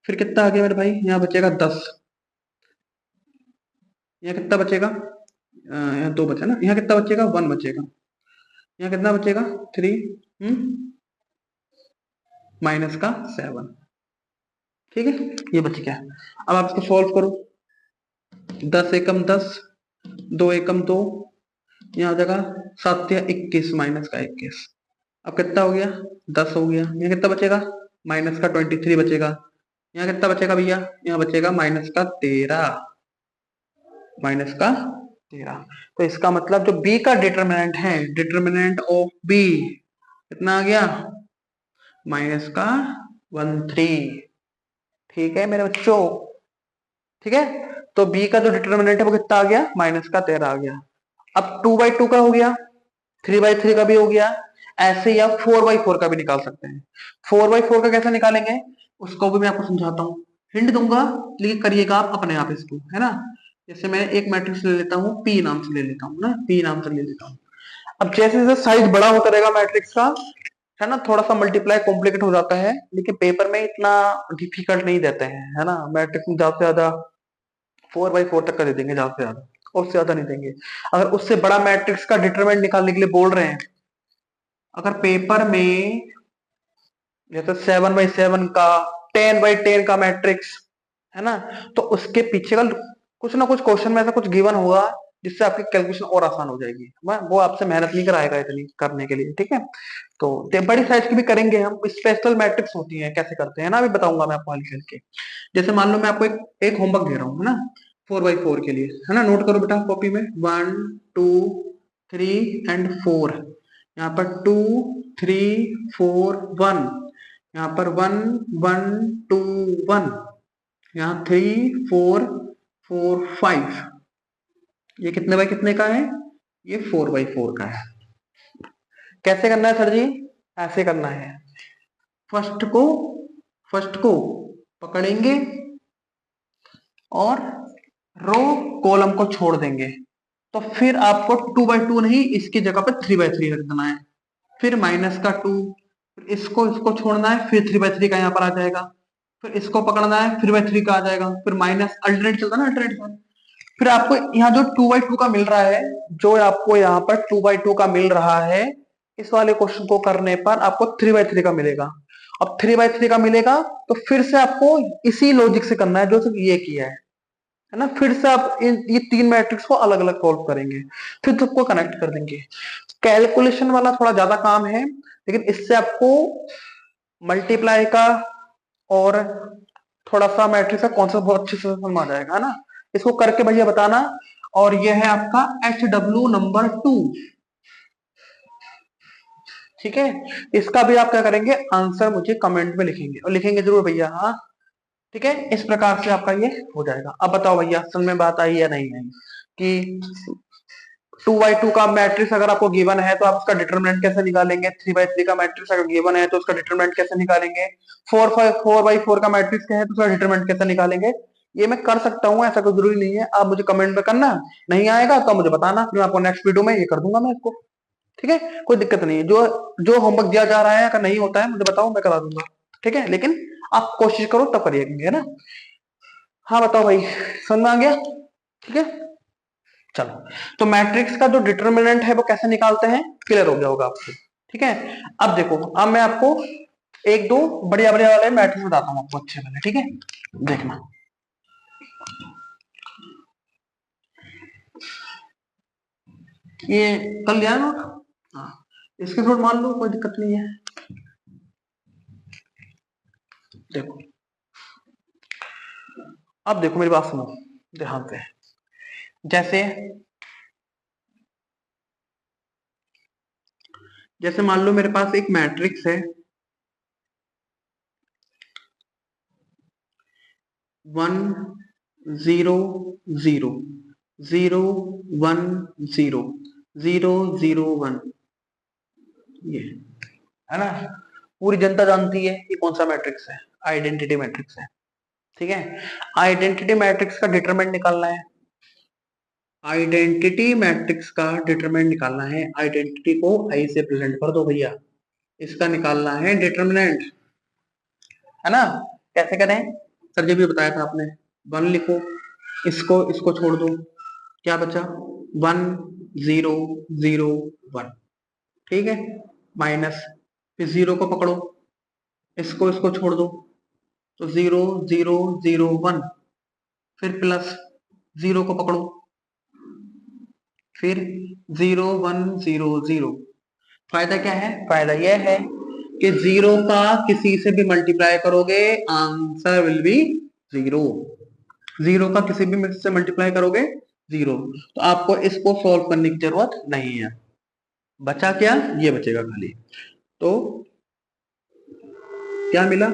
फिर कितना आ गया मेरे भाई, यहाँ बचेगा 10, यहाँ कितना बचेगा, यहाँ 2 बचा ना, यहाँ कितना बचेगा, 1 बचेगा, यहाँ कितना बचेगा 3 माइनस का 7। ठीक है, ये बच गया। अब आप इसको सॉल्व करो। 10 एकम 10, 2 एकम 2, यहाँ हो जाएगा 7 या 21 माइनस का 21। अब कितना हो गया? 10 हो गया। यहाँ कितना बचेगा? माइनस का 23 बचेगा। यहाँ कितना बचेगा भैया? यहाँ बचेगा माइनस का 13, माइनस का 13। तो इसका मतलब जो बी का डिटरमिनेंट है, डिटरमिनेंट ऑफ बी कितना आ गया? माइनस का 13। ठीक है मेरे बच्चों, ठीक है। तो बी का जो डिटरमिनेंट है वो कितना आ गया? माइनस का 13 आ गया। अब 2/2 का हो गया, 3/3 का भी हो गया। ऐसे ही आप 4/4 का भी निकाल सकते हैं। 4/4 का कैसे निकालेंगे उसको भी मैं आपको समझाता हूँ, हिंट दूंगा, लेकिन करिएगा आप अपने आप इसको, है ना। जैसे मैं एक मैट्रिक्स ले लेता हूँ, पी नाम से ले लेता हूँ ना, पी नाम से ले लेता हूँ। अब जैसे जैसे साइज बड़ा होता रहेगा मैट्रिक्स का, है ना, थोड़ा सा मल्टीप्लाई कॉम्प्लिकेट हो जाता है, लेकिन पेपर में इतना डिफिकल्ट नहीं देते हैं, है ना। मैट्रिक्स में ज्यादा से ज्यादा 4/4 तक का दे देंगे, ज्यादा से ज्यादा, और से ज्यादा नहीं देंगे। अगर उससे बड़ा मैट्रिक्स का डिटरमिनेंट निकालने के लिए बोल रहे हैं, अगर पेपर में जैसे 7/7 का, 10/10 का मैट्रिक्स, है ना, तो उसके पीछे का कुछ ना कुछ क्वेश्चन में ऐसा कुछ गिवन होगा जिससे आपकी कैलकुलेशन और आसान हो जाएगी। वो आपसे मेहनत नहीं कराएगा इतनी करने के लिए, ठीक है। तो बड़ी साइज की भी करेंगे हम, स्पेशल मैट्रिक्स होती है, कैसे करते हैं ना, अभी बताऊंगा मैं आपको हल करके। जैसे मान लो मैं आपको एक होमवर्क दे रहा हूँ, है ना, 4/4 के लिए, है ना। नोट करो बेटा कॉपी में, 1 2 3 एंड 4। यहाँ पर 2 3 4 1, यहाँ पर 1 1 2 1, यहाँ 3 4 4 5। ये कितने बाय कितने का है? ये 4/4 का है। कैसे करना है सर जी? ऐसे करना है, फर्स्ट को फर्स्ट को पकड़ेंगे और रो कॉलम को छोड़ देंगे। तो फिर आपको 2/2 नहीं, इसकी जगह पर 3/3 रख देना है। फिर माइनस का 2, इसको इसको छोड़ना है, फिर 3/3 का यहाँ पर आ जाएगा। फिर इसको पकड़ना है, 3/3 का आ जाएगा। फिर माइनस अल्टरनेट चलता है ना, अल्टरनेट। फिर आपको यहाँ जो 2/2 का मिल रहा है, जो आपको यहाँ पर 2/2 का मिल रहा है, इस वाले क्वेश्चन को करने पर आपको 3/3 का मिलेगा। अब 3/3 का मिलेगा तो फिर से आपको इसी लॉजिक से करना है जो सिर्फ ये किया है ना। फिर से आप ये तीन मैट्रिक्स को अलग अलग सॉल्व करेंगे, फिर सबको कनेक्ट कर देंगे। कैलकुलेशन वाला थोड़ा ज्यादा काम है, लेकिन इससे आपको मल्टीप्लाई का और थोड़ा सा मैट्रिक्स का कॉन्सेप्ट बहुत अच्छे से समझ आ जाएगा, है ना। इसको करके भैया बताना। और यह है आपका HW नंबर 2, ठीक है। इसका भी आप क्या करेंगे, आंसर मुझे कमेंट में लिखेंगे, और लिखेंगे जरूर भैया, हाँ, ठीक है। इस प्रकार से आपका ये हो जाएगा। अब बताओ भैया समझ में बात आई या नहीं आई कि 2/2 का मैट्रिक्स अगर आपको गिवन है तो आप उसका डिटरमिनेंट कैसे निकालेंगे, 3/3 का मैट्रिक्स अगर गिवन है तो उसका डिटरमिनेंट कैसे निकालेंगे, 4/4 का मैट्रिक्स क्या है तो उसका डिटरमिनेंट कैसे निकालेंगे। ये मैं कर सकता हूँ, ऐसा कोई जरूरी नहीं है। आप मुझे कमेंट में करना, नहीं आएगा तो मुझे बताना, मैं आपको नेक्स्ट वीडियो में ये कर दूंगा मैं इसको, ठीक है। कोई दिक्कत नहीं है, जो जो होमवर्क दिया जा रहा है अगर नहीं होता है मुझे बताओ, मैं करा दूंगा, ठीक है। लेकिन आप कोशिश करो तब करिएगा, है ना। हाँ बताओ भाई, समझ में आ गया? ठीक है, चलो। तो मैट्रिक्स का जो डिटरमिनेंट है वो कैसे निकालते हैं, क्लियर हो गया होगा आपको, ठीक है। अब देखो, अब मैं आपको एक दो बढ़िया बढ़िया वाले मैट्रिक्स बताता हूँ आपको अच्छे वाले, ठीक है। देखना, ये कर लिया नोट? हाँ, इसके नोट मान लो, कोई दिक्कत नहीं है। देखो, अब देखो मेरी बात सुनो ध्यान से। जैसे जैसे मान लो मेरे पास एक मैट्रिक्स है 1 0 0 0 1 0 0 0 1, ये है ना। पूरी जनता जानती है ये कौन सा मैट्रिक्स है, आइडेंटिटी मैट्रिक्स है, ठीक है। आइडेंटिटी मैट्रिक्स का डिटरमिनेंट निकालना है, आइडेंटिटी मैट्रिक्स का डिटरमिनेंट निकालना है। आइडेंटिटी को आई से प्रेजेंट कर दो भैया, इसका निकालना है डिटरमिनेंट, है ना। कैसे करें सर जी, भी बताया था आपने। 1 लिखो, इसको इसको छोड़ दो, क्या बचा? 1 0 0 1, ठीक है। माइनस, फिर 0 को पकड़ो, इसको इसको छोड़ दो, तो 0 0 0 1, फिर प्लस 0 को पकड़ो, फिर 0 1 0 0। फायदा क्या है? फायदा यह है कि 0 का किसी से भी मल्टीप्लाई करोगे आंसर विल बी 0। 0 का किसी भी से मल्टीप्लाई करोगे 0। तो आपको इसको सॉल्व करने की जरूरत नहीं है। बचा क्या? ये बचेगा खाली। तो क्या मिला?